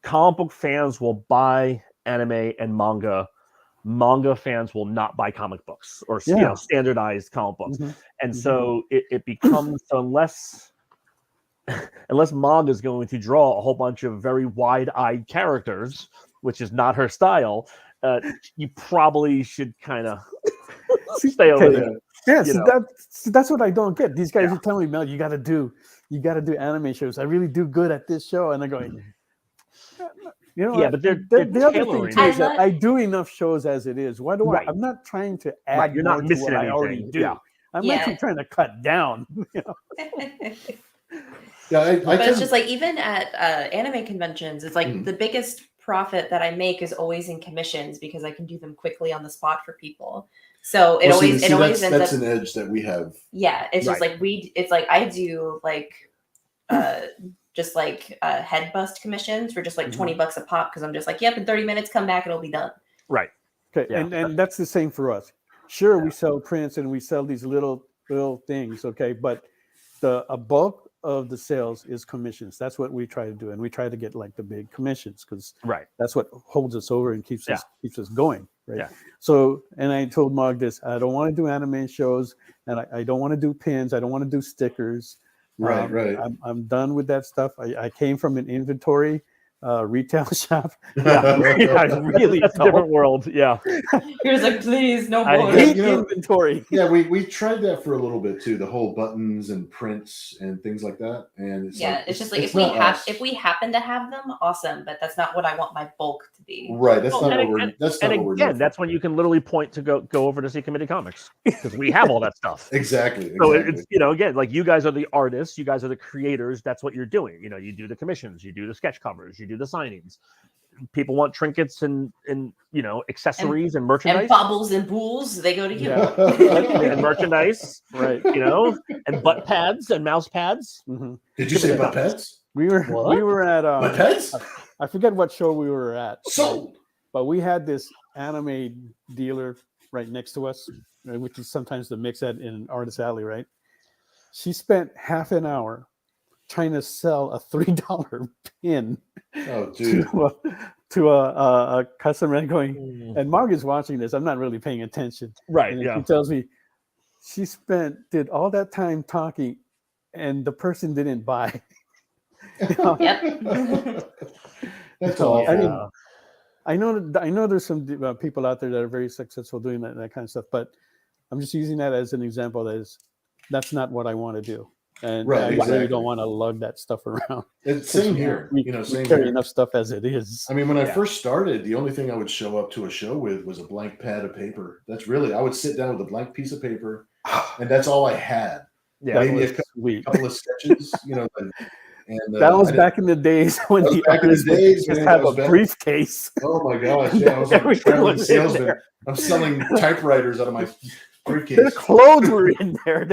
Comic book fans will buy anime and manga. Manga fans will not buy comic books or standardized comic books. And so it becomes, unless manga is going to draw a whole bunch of very wide-eyed characters, which is not her style, you probably should kind of stay over there. Yeah, that's what I don't get. These guys are telling me, Mel, you got to do anime shows. I really do good at this show, and they're going, but they're the other thing too is that I do enough shows as it is. Why do I'm not trying to add. You're not missing anything. I already do. Yeah. I'm actually trying to cut down. But it's just like, even at anime conventions, it's like the biggest profit that I make is always in commissions, because I can do them quickly on the spot for people. So it always ends up. That's an edge that we have. Yeah, it's just like it's like I do just head bust commissions for just like $20 a pop, because I'm just like, in 30 minutes, come back, it'll be done. Right. Okay, and that's the same for us. Sure, we sell prints and we sell these little things, okay, but a bulk of the sales is commissions. That's what we try to do, and we try to get like the big commissions, because that's what holds us over and keeps us going, right? Yeah. So, and I told Mark this: I don't want to do anime shows, and I don't want to do pins. I don't want to do stickers. Right. I'm done with that stuff. I came from an inventory retail shop. Really, that's a different world. Yeah. He was like, please, no more. Inventory. Yeah, we tried that for a little bit too, the whole buttons and prints and things like that. And it's just like, if we happen to have them, awesome, but that's not what I want my bulk to be. Right. That's not what we're doing. That's when you can literally point to go over to see Committed Comics, because we have all that stuff. Exactly. So it's again, like, you guys are the artists, you guys are the creators. That's what you're doing. You do the commissions, you do the sketch covers, you do the signings. People want trinkets and accessories and merchandise, and baubles and bools. They go to you. And merchandise, right? And butt pads and mouse pads. Did you say butt pads? We were at butt pads. I forget what show we were at. Sold. But we had this anime dealer right next to us, which is sometimes the mix at in Artist Alley, right? She spent half an hour trying to sell a $3 pin to a customer, going, and Mark is watching this. I'm not really paying attention. Right. And she tells me she did all that time talking, and the person didn't buy. Yep. That's awful. I know there's some people out there that are very successful doing that kind of stuff, but I'm just using that as an example. That's not what I want to do. And I really don't want to lug that stuff around. Same here. We carry enough stuff as it is. I mean, when I first started, the only thing I would show up to a show with was a blank pad of paper. I would sit down with a blank piece of paper, and that's all I had. Yeah, maybe a couple of sketches, And, that was back in the days when the artists just have a briefcase. Oh my gosh! Yeah, I was like a traveling salesman. I'm selling typewriters out of my briefcase. Their clothes were in there.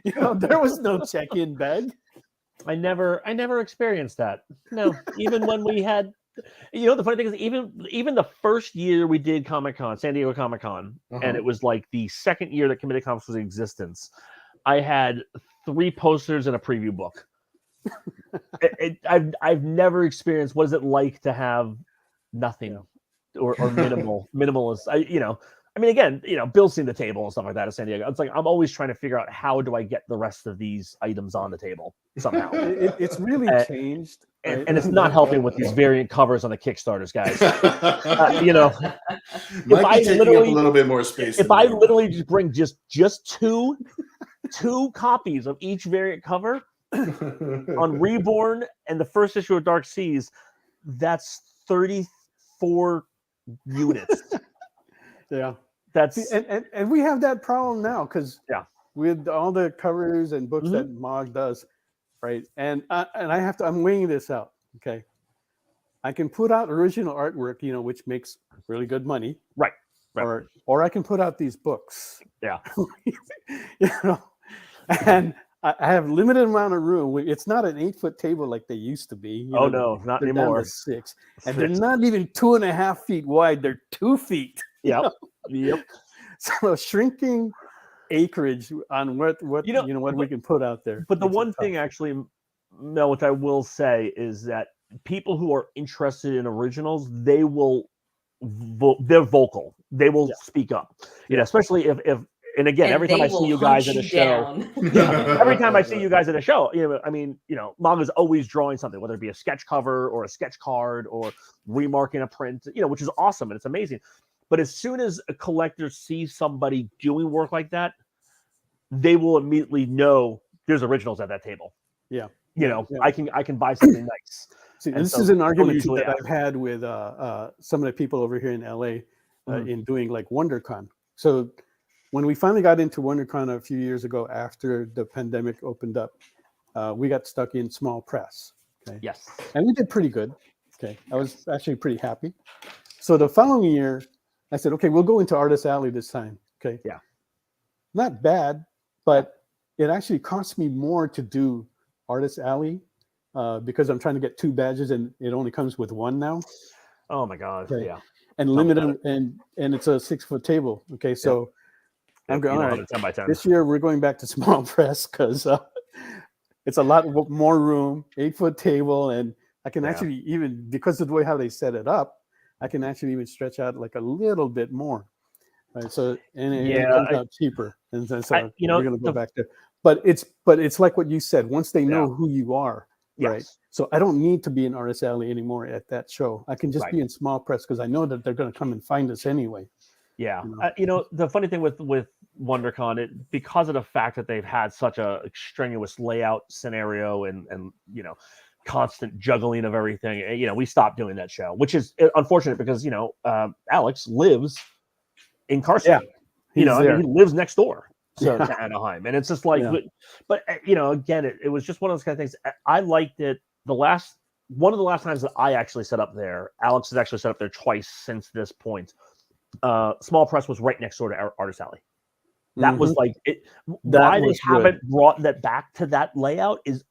There was no check-in bag. I never experienced that. No, even when we had You know, the funny thing is, even the first year we did Comic-Con, San Diego Comic-Con, and it was like the second year that Committed Comics was in existence, I had 3 posters and a preview book. I've never experienced what is it like to have nothing or minimalist. I mean, again, Bill's seen the table and stuff like that at San Diego. It's like I'm always trying to figure out how do I get the rest of these items on the table somehow. It's really changed. And it's not helping with these variant covers on the Kickstarters, guys. Might be taking up a little bit more space. If I literally just bring just two copies of each variant cover on Reborn and the first issue of Dark Seas, that's 34 units. Yeah, that's and we have that problem now because with all the covers and books that Mog does, right? And I'm weighing this out. Okay, I can put out original artwork, which makes really good money, right? Or I can put out these books, yeah, and I have limited amount of room. It's not an 8-foot table like they used to be. No, not anymore. Down to 6, and they're not even 2.5 feet wide. They're 2 feet. Yep. So shrinking acreage on what we can put out there. But the one thing, actually, Mel, which I will say is that people who are interested in originals, they will, they're vocal. They will speak up. Especially if. And again, every time I see you guys at a show, every time I see you guys at a show, Mog is always drawing something, whether it be a sketch cover or a sketch card or remarking a print, which is awesome and it's amazing. But as soon as a collector sees somebody doing work like that, they will immediately know there's originals at that table. Yeah. I can buy something nice. See, this is an argument that I've had with some of the people over here in LA in doing like WonderCon. So when we finally got into WonderCon a few years ago after the pandemic opened up, we got stuck in small press. Okay. Yes. And we did pretty good. Okay. I was actually pretty happy. So the following year, I said, okay, we'll go into Artist Alley this time. Okay. Yeah. Not bad, but it actually cost me more to do Artist Alley because I'm trying to get 2 badges and it only comes with 1 now. Oh my God. Okay. Yeah. And limited and it's a 6-foot table. Okay. So I'm going, all right, 10 by 10. This year we're going back to small press because it's a lot more room, 8-foot table. And I can actually even, because of the way how they set it up, I can actually even stretch out like a little bit more. Right. So, and it comes out cheaper. And so we're going to go back there. But it's like what you said, once they know who you are, right? So I don't need to be in Artist Alley anymore at that show. I can just be in small press because I know that they're going to come and find us anyway. Yeah. The funny thing with WonderCon, because of the fact that they've had such a strenuous layout scenario and constant juggling of everything, we stopped doing that show, which is unfortunate because, Alex lives in Carson. Yeah, he lives next door to Anaheim. And it's just like, but again, it was just one of those kind of things. I liked it. One of the last times that I actually set up there, Alex has actually set up there twice since this point. Small press was right next door to Artist Alley. That was like it. Why they haven't brought that back to that layout is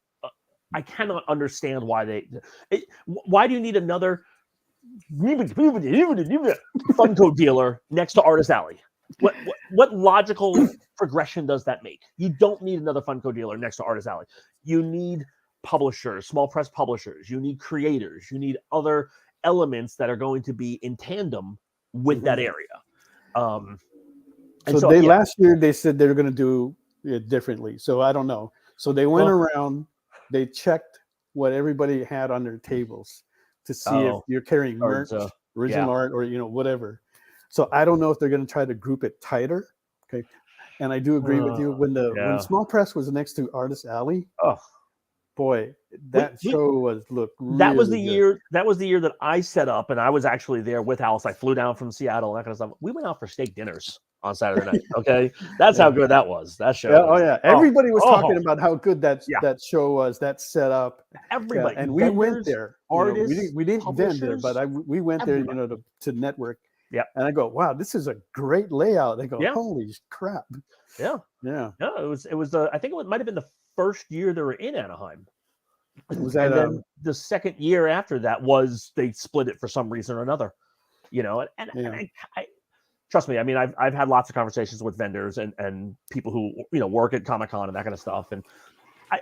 I cannot understand why why do you need another Funko dealer next to Artist Alley? What logical progression does that make? You don't need another Funko dealer next to Artist Alley. You need publishers, small press publishers. You need creators. You need other elements that are going to be in tandem with that area. Last year they said they were going to do it differently. So I don't know. So they went around, they checked what everybody had on their tables to see if you're carrying merch, original art, or whatever. So I don't know if they're going to try to group it tighter. Okay. And I do agree with you. When small press was next to Artist Alley, boy, that show was that was the year that I set up, and I was actually there with Alice. I flew down from Seattle and that kind of stuff. We went out for steak dinners on Saturday night. Okay. That's how good that was. That show. Everybody was talking about how good that show was, that setup. Everybody. And we went there. Artists, we didn't vend there, but we went there, to network. Yeah. And I go, wow, this is a great layout. They go, holy crap. Yeah. Yeah. No, it was I think it might have been the first year they were in Anaheim. Was that and then the second year after that was they split it for some reason or another, you know. And I trust me, I mean, I've had lots of conversations with vendors and people who, you know, work at Comic-Con and that kind of stuff, and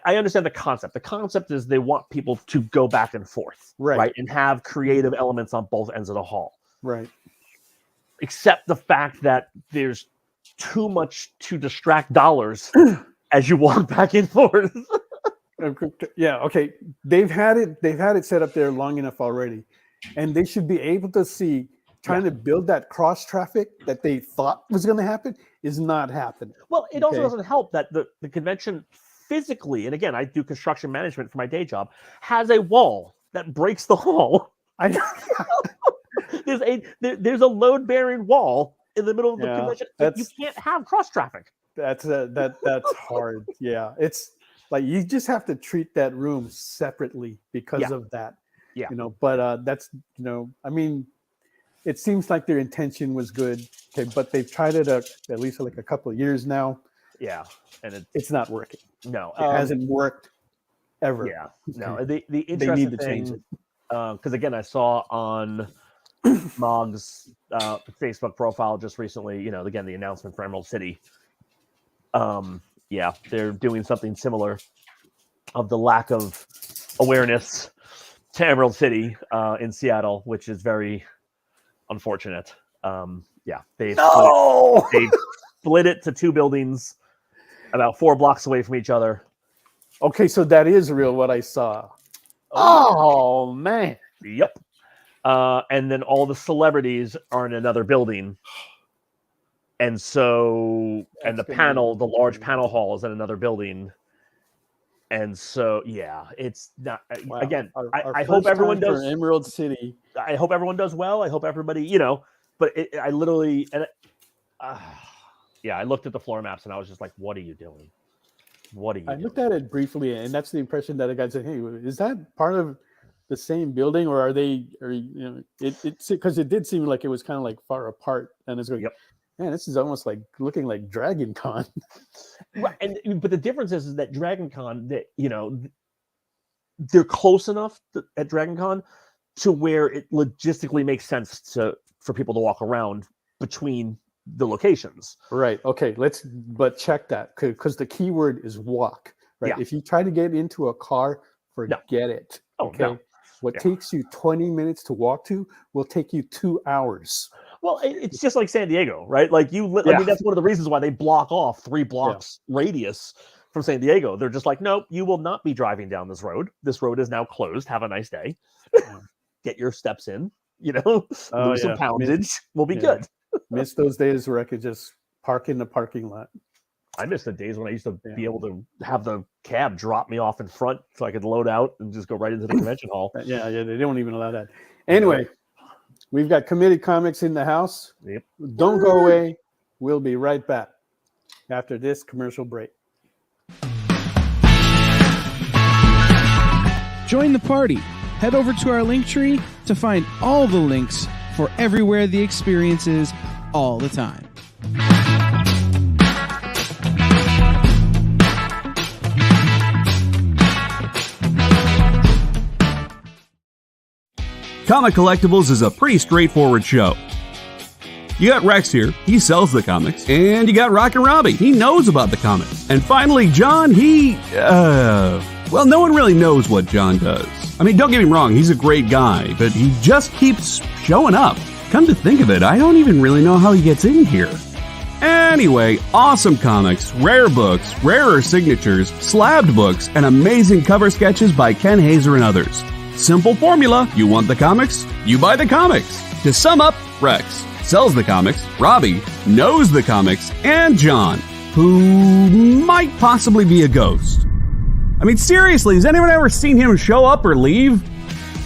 I understand the concept. The concept is they want people to go back and forth, right? And have creative elements on both ends of the hall, right? Except the fact that there's too much to distract dollars as you walk back and forth. Yeah, okay. They've had it set up there long enough already, and they should be able to see trying to build that cross traffic that they thought was going to happen is not happening. Well, it also doesn't help that the convention physically, and again, I do construction management for my day job, has a wall that breaks the hall. I know. there's a load bearing wall in the middle of the convention. You can't have cross traffic. That's hard. Yeah, it's like you just have to treat that room separately because of that. Yeah, you know. But that's, you know, I mean, it seems like their intention was good. Okay, but they've tried it at least like a couple of years now. Yeah, and it's not working. No, it hasn't worked ever. Yeah, no. The interesting thing, because again, I saw on Mog's Facebook profile just recently, you know, again, the announcement for Emerald City. Yeah, they're doing something similar of the lack of awareness to Emerald City in Seattle, which is very unfortunate. Yeah, they've split it to two buildings about 4 blocks away from each other. Okay, so that is real what I saw. Oh man. Yep. And then all the celebrities are in another building. And so, and the large panel hall is in another building. And so, yeah, it's not, again, I hope everyone does. Emerald City. I hope everyone does well. I hope everybody, you know, but I literally, I looked at the floor maps and I was just like, what are you doing? What are you doing? I looked at it briefly, and that's the impression that the guy said, hey, is that part of the same building, or you know, it's because it did seem like it was kind of like far apart, and it's like, man, this is almost like looking like Dragon Con. Right, but the difference is that Dragon Con, that, you know, they're close enough at Dragon Con to where it logistically makes sense for people to walk around between the locations. Right. Okay. But check that, because the keyword is walk. Right. Yeah. If you try to get into a car, forget it. Oh, okay. No. What takes you 20 minutes to walk to will take you 2 hours. Well, it's just like San Diego, right? Like I mean, that's one of the reasons why they block off 3 blocks radius from San Diego. They're just like, nope, you will not be driving down this road. This road is now closed. Have a nice day. Get your steps in, you know, lose some poundage. We'll be good. Miss those days where I could just park in the parking lot. I miss the days when I used to be able to have the cab drop me off in front so I could load out and just go right into the convention hall. Yeah, they don't even allow that. Anyway, we've got Committed Comics in the house. Yep. Don't go away. We'll be right back after this commercial break. Join the party. Head over to our link tree to find all the links for everywhere the experience is all the time. Comic Collectibles is a pretty straightforward show. You got Rex here, he sells the comics, and you got Rocket Robbie, he knows about the comics. And finally, John, well, no one really knows what John does. I mean, don't get me wrong, he's a great guy, but he just keeps showing up. Come to think of it, I don't even really know how he gets in here. Anyway, awesome comics, rare books, rarer signatures, slabbed books, and amazing cover sketches by Ken Hazer and others. Simple formula, you want the comics, you buy the comics. To sum up, Rex sells the comics, Robbie knows the comics, and John, who might possibly be a ghost. I mean, seriously, has anyone ever seen him show up or leave?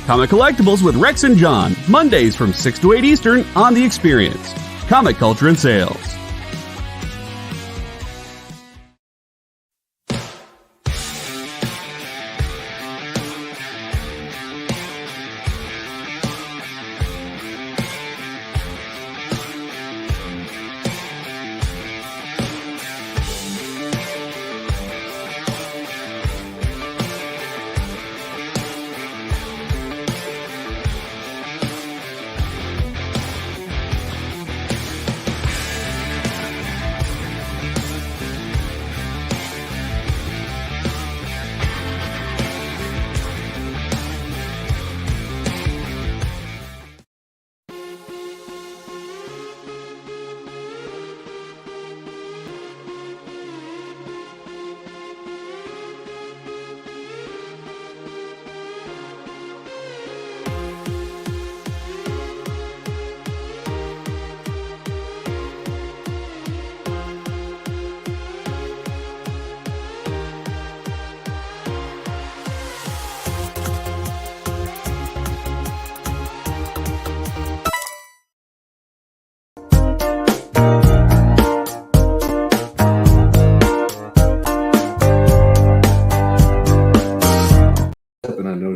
Comic Collectibles with Rex and John, Mondays from 6 to 8 Eastern on The Experience. Comic Culture and Sales.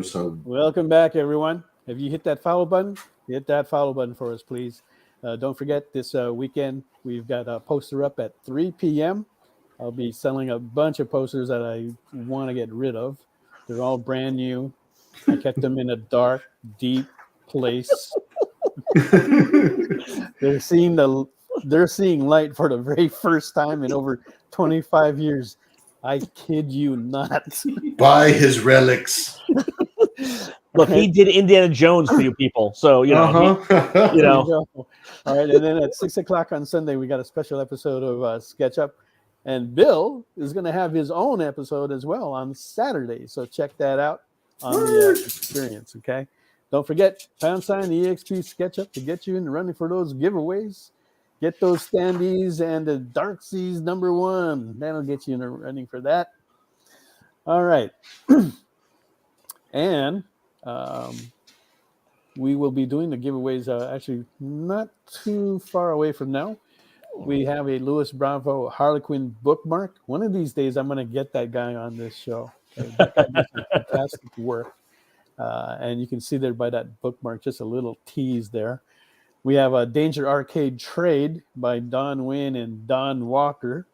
So welcome back, everyone. Have you hit that follow button? Hit that follow button for us, please. Don't forget, this weekend, we've got a poster up at 3 p.m. I'll be selling a bunch of posters that I want to get rid of. They're all brand new. I kept them in a dark, deep place. They're seeing light for the very first time in over 25 years. I kid you not. Buy his relics. Look, he did Indiana Jones for you people, so you know. You know. All right, and then at 6:00 on Sunday, we got a special episode of Sketch Up, and Bill is going to have his own episode as well on Saturday. So check that out on the experience. Okay, don't forget # the EXP Sketch Up to get you in the running for those giveaways. Get those standees and the Dark Seas #1. That'll get you in the running for that. All right, and. We will be doing the giveaways actually not too far away from now. We have a Louis Bravo Harlequin bookmark. One of these days, I'm going to get that guy on this show. That guy does some fantastic work. And you can see there by that bookmark, just a little tease there. We have a Danger Arcade Trade by Don Wynn and Don Walker.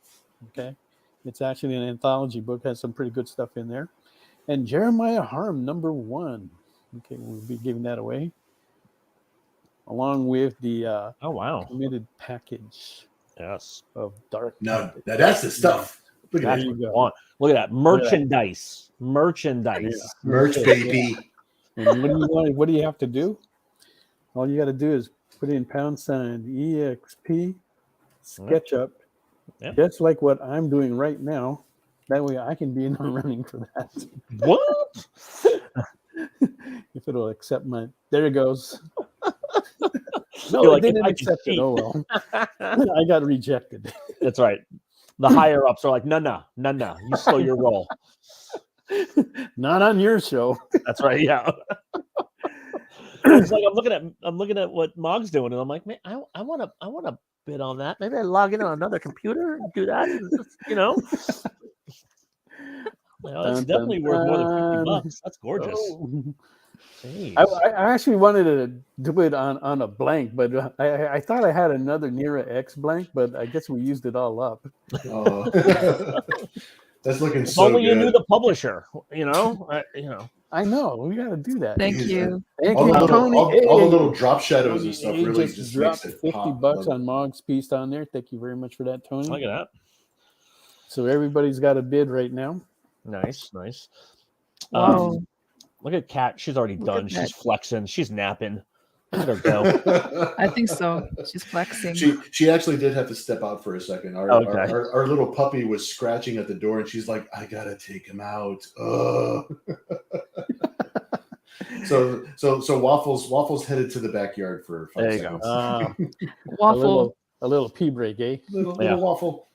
Okay. It's actually an anthology book, has some pretty good stuff in there. And Jeremiah Harm #1. Okay, we'll be giving that away, along with the committed package. Yes, of Dark. Now that's the stuff. Look at that. Look at that merchandise. Merchandise. Merch, baby. And what do you have to do? All you got to do is put in # EXP SketchUp, just like what I'm doing right now. That way I can be in the running for that. What? If it'll accept my... There it goes. No, You're it didn't accept it. Oh, well. I got rejected. That's right. The higher-ups are like, no. You slow your roll. Not on your show. That's right, yeah. It's like I'm looking at what Mog's doing, and I'm like, man, I want to bid on that. Maybe I log in on another computer and do that. And just, you know. Well, it's definitely worth more than $50. That's gorgeous. Oh. I actually wanted to do it on a blank, but I thought I had another Nira X blank, but I guess we used it all up. Oh. That's looking if so only good. You knew the publisher, you know. I know. We got to do that. Thank you. Thank all you, Tony. All the little drop shadows and stuff really just dropped makes it pop. $50 on Mog's piece down there. Thank you very much for that, Tony. Look at that. So everybody's got a bid right now. Nice. Wow. Look at Kat. She's already done. She's flexing. She's napping. Let her go. I think so. She's flexing. She actually did have to step out for a second. Our little puppy was scratching at the door, and she's like, "I gotta take him out." So Waffles headed to the backyard for 5 seconds. Waffle. A little pee break, eh? Little Waffle.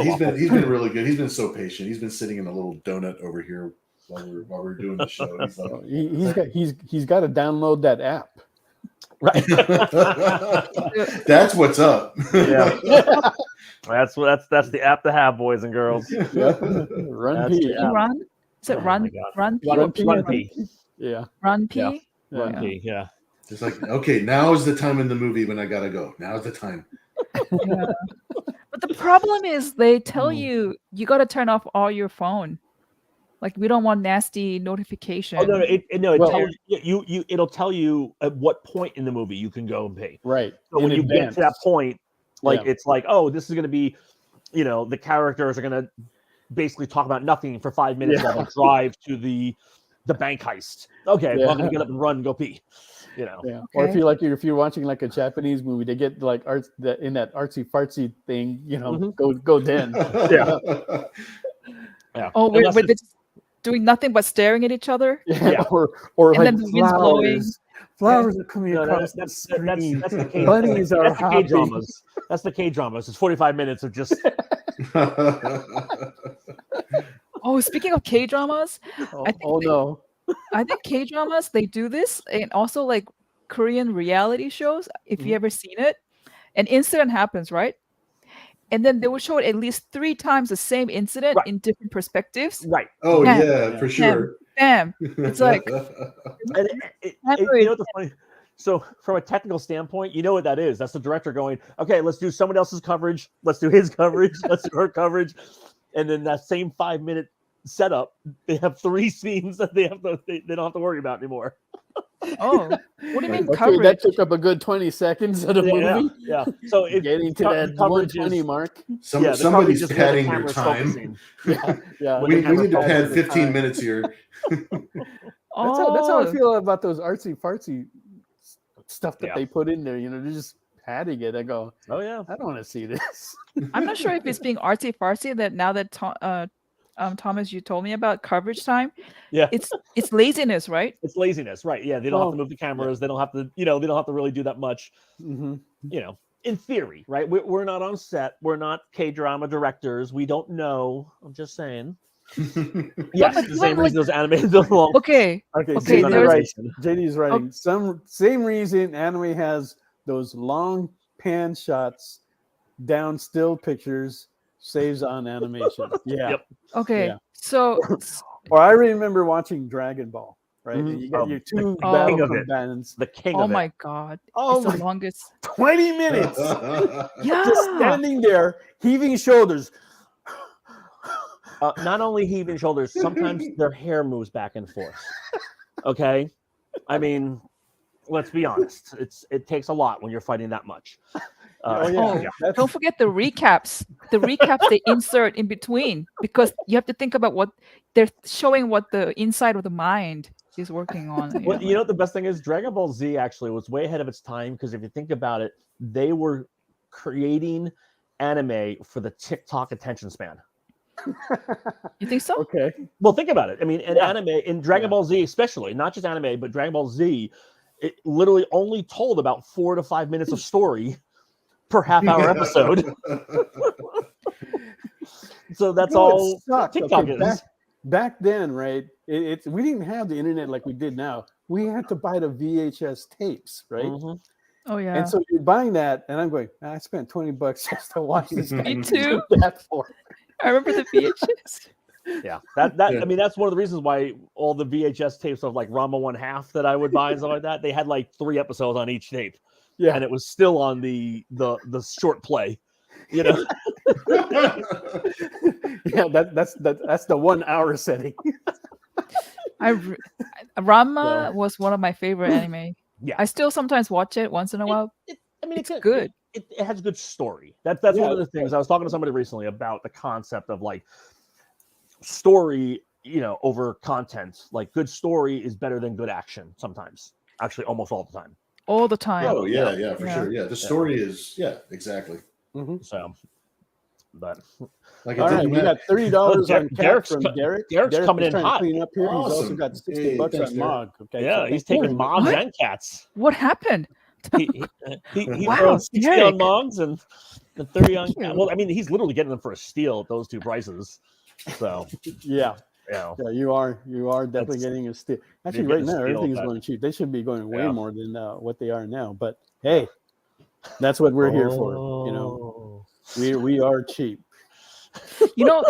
He's been really good. He's been so patient. He's been sitting in a little donut over here while we're doing the show. He's like, he's got to download that app. Right. That's what's up. Yeah. That's the app to have, boys and girls. Run P. Run? Is it Run P? Run P. Yeah. Run P? Yeah. Run P, yeah. It's like, okay, now is the time in the movie when I gotta go. Now's the time. Yeah. But the problem is they tell you got to turn off all your phone. Like, we don't want nasty notification. Oh no! It'll tell you at what point in the movie you can go and pay. Right. So when you get to that point, it's like, oh, this is going to be, the characters are going to basically talk about nothing for 5 minutes while they drive to the bank heist. Okay, well, I'm going to get up and run and go pee. Yeah. Okay. Or if you're watching like a Japanese movie, they get like in that artsy fartsy thing, go then. Yeah. Yeah. Oh, wait, they're just doing nothing but staring at each other. Yeah. Or and like then the wind's blowing. Flowers are coming across the screen. That's the K Bunnies are happy. K-dramas. That's the K-dramas. It's 45 minutes of just. Oh, speaking of K-dramas, I think K-dramas, they do this, and also like Korean reality shows, if you ever seen it, an incident happens, right? And then they will show it at least 3 times the same incident in different perspectives. Right. Oh, yeah, for sure. Damn. It's like And you know what's funny? So from a technical standpoint, you know what that is. That's the director going, okay, let's do someone else's coverage. Let's do his coverage. Let's do her coverage. And then that same 5-minute setup, they have 3 scenes that they don't have to worry about anymore. Oh, what do you mean Okay, coverage? that took up a good 20 seconds of the movie. Yeah. So if Getting to that 120 mark. Somebody's padding their time. Yeah. We need to pad 15 minutes here. That's how I feel about those artsy fartsy stuff that they put in there. You know, they're just padding it. I go, oh yeah, I don't want to see this. I'm not sure if it's being artsy fartsy that now that Thomas, you told me about coverage time. Yeah, it's laziness, right? It's laziness, right? Yeah, they don't have to move the cameras. They don't have to, they don't have to really do that much. Mm-hmm. In theory, right? We're not on set. We're not K-drama directors. We don't know. I'm just saying. Yes, the same reason those animated so long. Okay. JD's writing. Same reason anime has those long pan shots, down still pictures, saves on animation. Yeah. Yep. Okay. Yeah. So, or I remember watching Dragon Ball. Right, Mm-hmm. you got your 2 battle combatants. The king of it. Oh my god! Oh, it's the longest 20 minutes. Yeah, just standing there, heaving shoulders. Not only heaving shoulders, sometimes their hair moves back and forth. Okay, I mean, let's be honest. It takes a lot when you're fighting that much. Don't forget the recaps. The recaps they insert in between, because you have to think about what they're showing, what the inside of the mind is working on. Well, you know what the best thing is? Dragon Ball Z actually was way ahead of its time, because if you think about it, they were creating anime for the TikTok attention span. You think so? Okay. Well, think about it. I mean, anime, in Dragon Ball Z especially, not just anime, but Dragon Ball Z, it literally only told about 4 to 5 minutes of story per half-hour episode. So that's all TikTok is. Back then, right? We didn't have the internet like we did now. We had to buy the VHS tapes, right? Mm-hmm. Oh yeah. And so you're buying that, and I'm going, I spent $20 just to watch this. Me too. I remember the VHS. Yeah, I mean, that's one of the reasons why all the VHS tapes of like Rama 1/2 that I would buy and stuff like that, they had like 3 episodes on each tape. Yeah, and it was still on the short play, you know. Yeah, that's the 1 hour setting. Rama was one of my favorite anime. Yeah, I still sometimes watch it once in a while. I mean, it's good. It has a good story. That's one of the things. I was talking to somebody recently about the concept of like story, over content. Like good story is better than good action sometimes. Actually, almost all the time. All the time. Oh yeah, for sure. Yeah, the story is exactly. Mm-hmm. So, but like all right, we got $30 on cap from Derek. Derek's coming in hot. Clean up here. Awesome. He's also got $60 on Mog. Okay, yeah, he's taking Mogs and cats. What happened? He wow, 60 on Mogs and 30 on cats. Well, I mean, he's literally getting them for a steal at those 2 prices. So yeah, you are definitely getting a steal. Actually, right now everything is going cheap. They should be going way more than what they are now. But hey, that's what we're here for. We are cheap.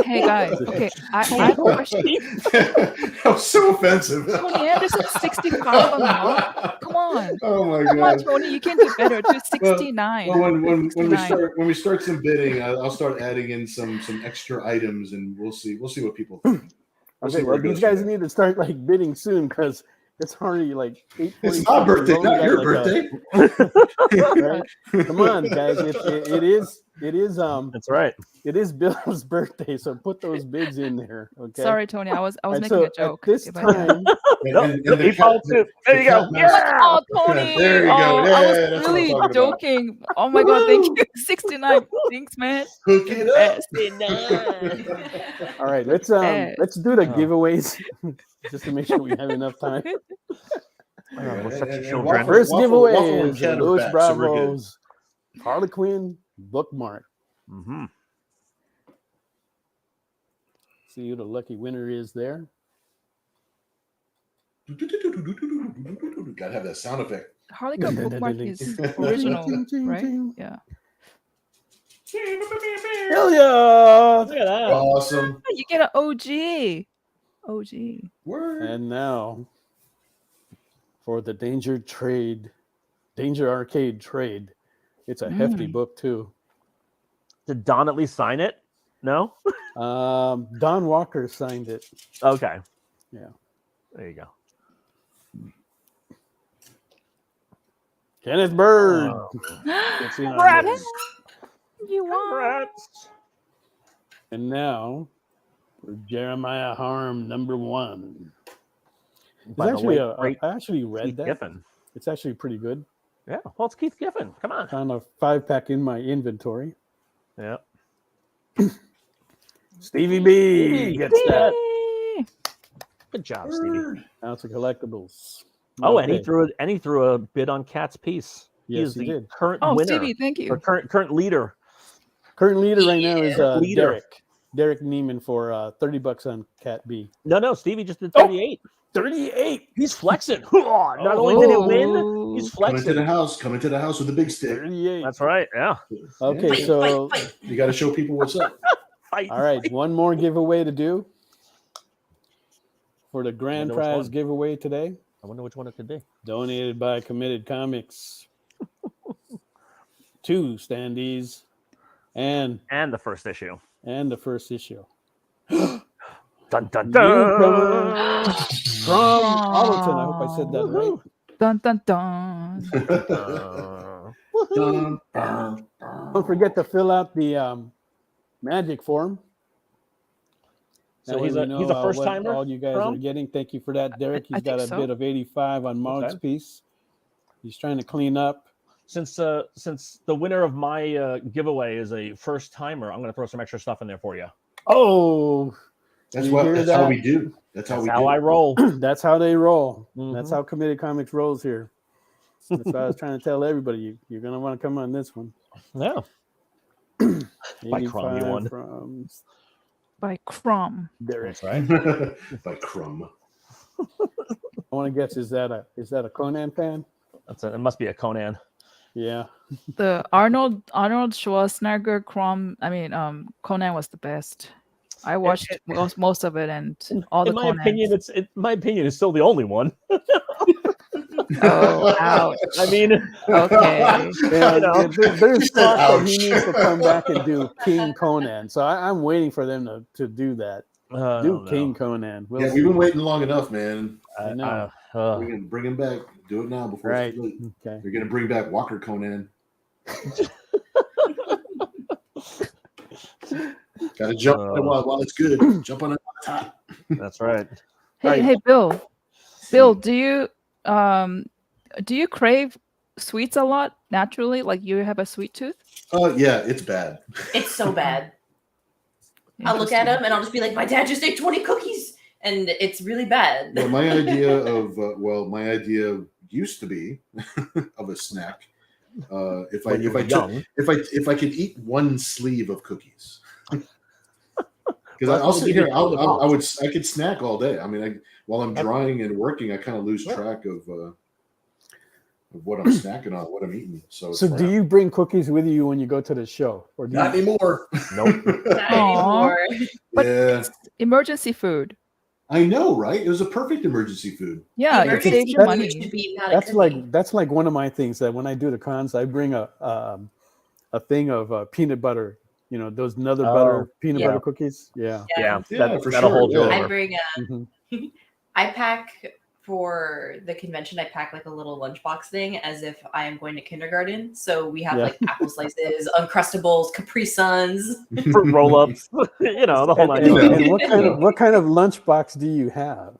Hey guys. Okay, I have a question. That was so offensive. Tony Anderson 65 on Mog. Come on. Oh my God. Come on, God. Tony, you can do better. Do 69. Well, when we start some bidding, I'll start adding in some extra items, and we'll see what people think. Okay, well, these guys need to start like bidding soon, because it's already like 8:45. It's my birthday, not your birthday. Right? Come on, guys. It is. That's right. It is Bill's birthday, so put those bids in there. Okay. Sorry, Tony. I was making a joke. At this time, there you go. Yeah. Oh, Tony. There you go. Yeah, I was really joking. Oh my God, thank you. 69. Thanks, man. Hook it up. All right, let's do the giveaways just to make sure we have enough time. First giveaway is Louis Bravo's Harley Quinn bookmark. Mm-hmm. See who the lucky winner is there. Gotta have that sound effect. Harley Quinn bookmark is original, right? Yeah. Hell yeah! Look at that. Awesome. You get an OG. OG. Word. And now for the Danger Arcade trade. It's a hefty book too. Did Don at least sign it? No? Don Walker signed it. Okay. Yeah. There you go. Kenneth Bird. Congrats. You won. And now for Jeremiah Harm, #1. It's actually I actually read Keith that. Giffen. It's actually pretty good. Yeah, well, it's Keith Giffen. Come on. Found a 5-pack in my inventory. Yeah. Stevie B gets that. Good job, Stevie. House of Collectibles. Oh, Okay. and he threw a bid on Cat's piece. Yes, is he the did. current Oh, winner. Stevie, thank you. Or current leader. Current leader right now is Leader. Derek Neiman for $30 on Cat B. No, Stevie just did 38. 38. He's flexing. Not only did he win, he's Coming flexing. to the house with a big stick. 38. That's right. Yeah. Okay, Fight, so fight, fight. You got to show people what's up. Fight. all right, one more giveaway to do for the grand wonder which prize one. giveaway today. I wonder which one it could be. Donated by Committed Comics. 2 standees and And the first issue. the first issue. Dun dun Newcomer dun. from Alderton. I hope I said that right. Dun dun dun. Dun, dun, Don't forget to fill out the magic form. So That way he's we a know, what first-timer all you guys from? are getting. Thank you for that, Derek. He's I got a think so. bit of 85 on Mog's piece. He's trying to clean up. Since the winner of my giveaway is a first timer, I'm going to throw some extra stuff in there for you. Oh, That's you what. hear That's how that? we do. That's how we How do. I roll. That's how they roll. Mhm. That's how Committed Comics rolls here. That's what I was trying to tell everybody. You're going to want to come on this one. Yeah. By Crumb, you 85 won. from By Crumb. Derek. That's right. By Crumb. I want to guess, is that a Conan fan? It must be a Conan. Yeah. The Arnold Schwarzenegger Crumb. I mean, Conan was the best. I watched most of it and all the In my Conans. opinion, it's still the only one. Oh, ouch. I mean, Okay. Yeah, You know. there's talk that he Ouch. needs to come back and do King Conan. So I'm waiting for them to do that. Do King Conan. We'll Yeah, see. we've been waiting long enough, man. I know. We're gonna bring him back. Do it now before Right. it's too late. Okay. They're gonna bring back Walker Conan. Gotta jump while it's good. Jump on the top. That's right. Hey, Bill. Bill, do you crave sweets a lot naturally? Like you have a sweet tooth? Yeah, it's bad. It's so bad. I'll look at them and I'll just be like, my dad just ate 20 cookies, and it's really bad. Well, my idea used to be of a snack. If I could eat one sleeve of cookies, because I'll sit here, I could snack all day. I mean, while I'm drying and working, I kind of lose track of what I'm snacking on, what I'm eating. So do you bring cookies with you when you go to the show, or do not you? anymore? Nope. Not anymore. But Yeah, emergency food. I know, right? It was a perfect emergency food. Yeah, you Emergency save your food money. should be not a That's cookie. like one of my things that when I do the cons, I bring a thing of peanut butter. You know, those Nether butter peanut butter cookies. Yeah. Yeah, for that'll sure, hold you yeah. I over. bring Mhm. I pack for the convention. I pack like a little lunchbox thing as if I am going to kindergarten. So we have Yeah. like apple slices, Uncrustables, Capri Suns. Fruit roll-ups. You know, the whole nine And, yards. and what kind of lunchbox do you have?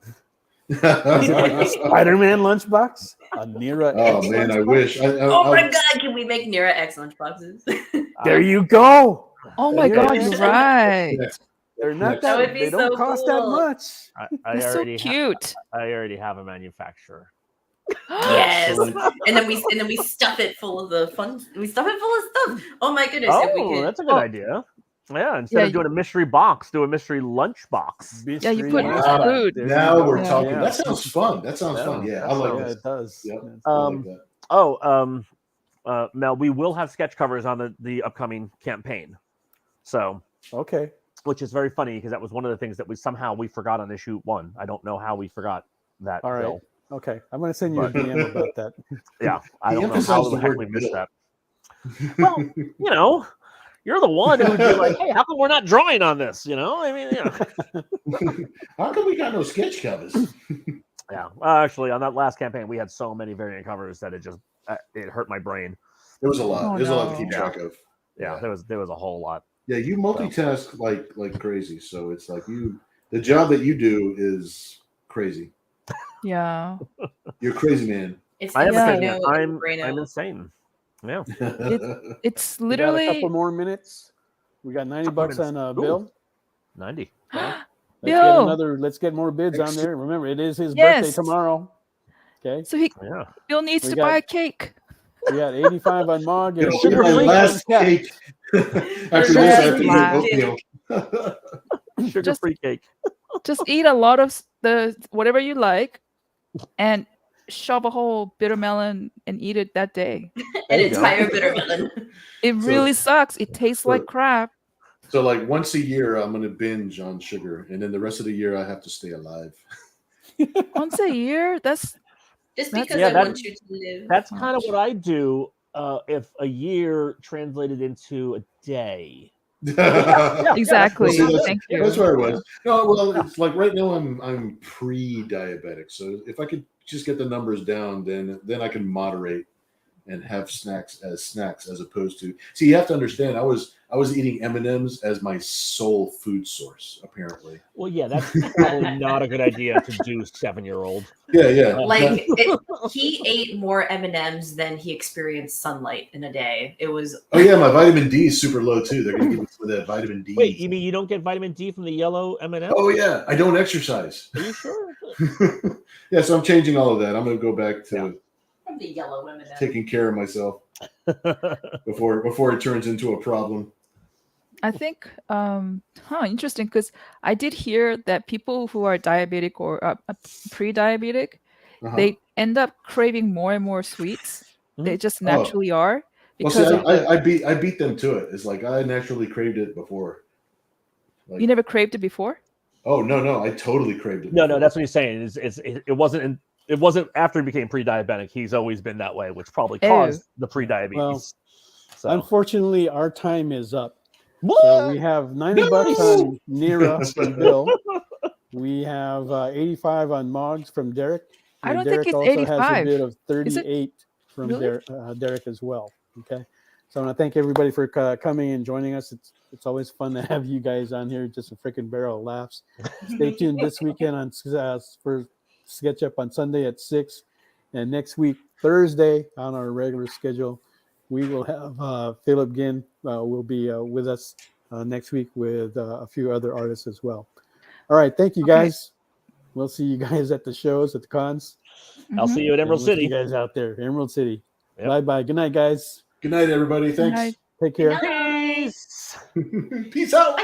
Is it like a Spider-Man lunchbox? A Nira Oh X man, I lunchbox? wish. Oh my god, can we make Nira X lunchboxes? There you go. Oh my Yeah. God, you're right. They're not That that. would be They don't so cost that cool. much. I It's so already cute. I already have a manufacturer. Yes. And then we stuff it full of the fun. We stuff it full of stuff. Oh my goodness. If we Oh, could, that's a good idea. Yeah, instead of doing a mystery box, do a mystery lunch box. Yeah, you put Mystery- food. There Now you we're go. talking. Yeah. That sounds fun. That sounds fun. Yeah, I like Yeah, that. it does. Yep. Yes. I like that. Mel, we will have sketch covers on the upcoming campaign. So Okay. which is very funny because that was one of the things that we forgot on issue 1. I don't know how we forgot that. All right. Bill. Okay. I'm going to send you a DM about that. Yeah. I don't know how the heck we missed that. Well, you know, you're the one who would be like, hey, how come we're not drawing on this? You know, I mean, How come we got no sketch covers? Yeah. Actually, on that last campaign, we had so many variant covers that it hurt my brain. There was a lot. There's a lot to keep track of. Yeah, there was a whole lot. Yeah, you multitask like crazy. So it's like the job that you do is crazy. Yeah. You're a crazy man. I'm insane. Yeah. It's We got literally a couple more minutes. We got $90 on Bill. 90. Let's get more bids on there. Remember, it is his birthday tomorrow. Okay. So Bill needs to buy a cake. We got 85 on Mog and my last cake. After this, I have to eat oatmeal. Sugar-free cake. Just eat a lot of the whatever you like, and shove a whole bitter melon and eat it that day. An entire bitter melon. It really sucks. It tastes like crap. So, like once a year, I'm going to binge on sugar, and then the rest of the year, I have to stay alive. Once a year? That's just because I want you to live. That's kind of what I do. If a year translated into a day. Exactly. Thank you. That's where I was. No, well, it's like right now I'm pre-diabetic, so if I could just get the numbers down, then I can moderate and have snacks as opposed to. See, you have to understand. I was eating M&Ms as my sole food source, apparently. Well, yeah, that's probably not a good idea to do 7-year-old. Yeah. Like he ate more M&Ms than he experienced sunlight in a day. It was. Oh yeah, my vitamin D is super low too. They're going to give me some of that vitamin D. Wait, you mean you don't get vitamin D from the yellow M&Ms? Oh yeah, I don't exercise. Are you sure? Yeah, so I'm changing all of that. I'm going to go back to the yellow M&M. Taking care of myself before it turns into a problem. I think, interesting, because I did hear that people who are diabetic or pre-diabetic, they end up craving more and more sweets. They just naturally are. Because I beat them to it. It's like I naturally craved it before. Like, you never craved it before? Oh no, I totally craved it. No, that's what he's saying. It wasn't after he became pre-diabetic. He's always been that way, which probably caused the pre-diabetes. Well, unfortunately, our time is up. What? So we have $90 on Nira from Bill. We have 85 on Moggs from Derek. I don't Derek think it's also 85. has a bid of 38 from Derek as well. Okay. So I want to thank everybody for coming and joining us. It's always fun to have you guys on here. Just a freaking barrel of laughs. Stay tuned this weekend for Sketch Up on Sunday at 6. And next week, Thursday, on our regular schedule, we will have Philip Ginn will be with us next week with a few other artists as well. All right. Thank you, guys. We'll see you guys at the shows, at the cons. I'll see you at Emerald City. See you guys out there. Emerald City. Yep. Bye-bye. Good night, guys. Good night, everybody. Thanks. Take care. Peace. Peace out.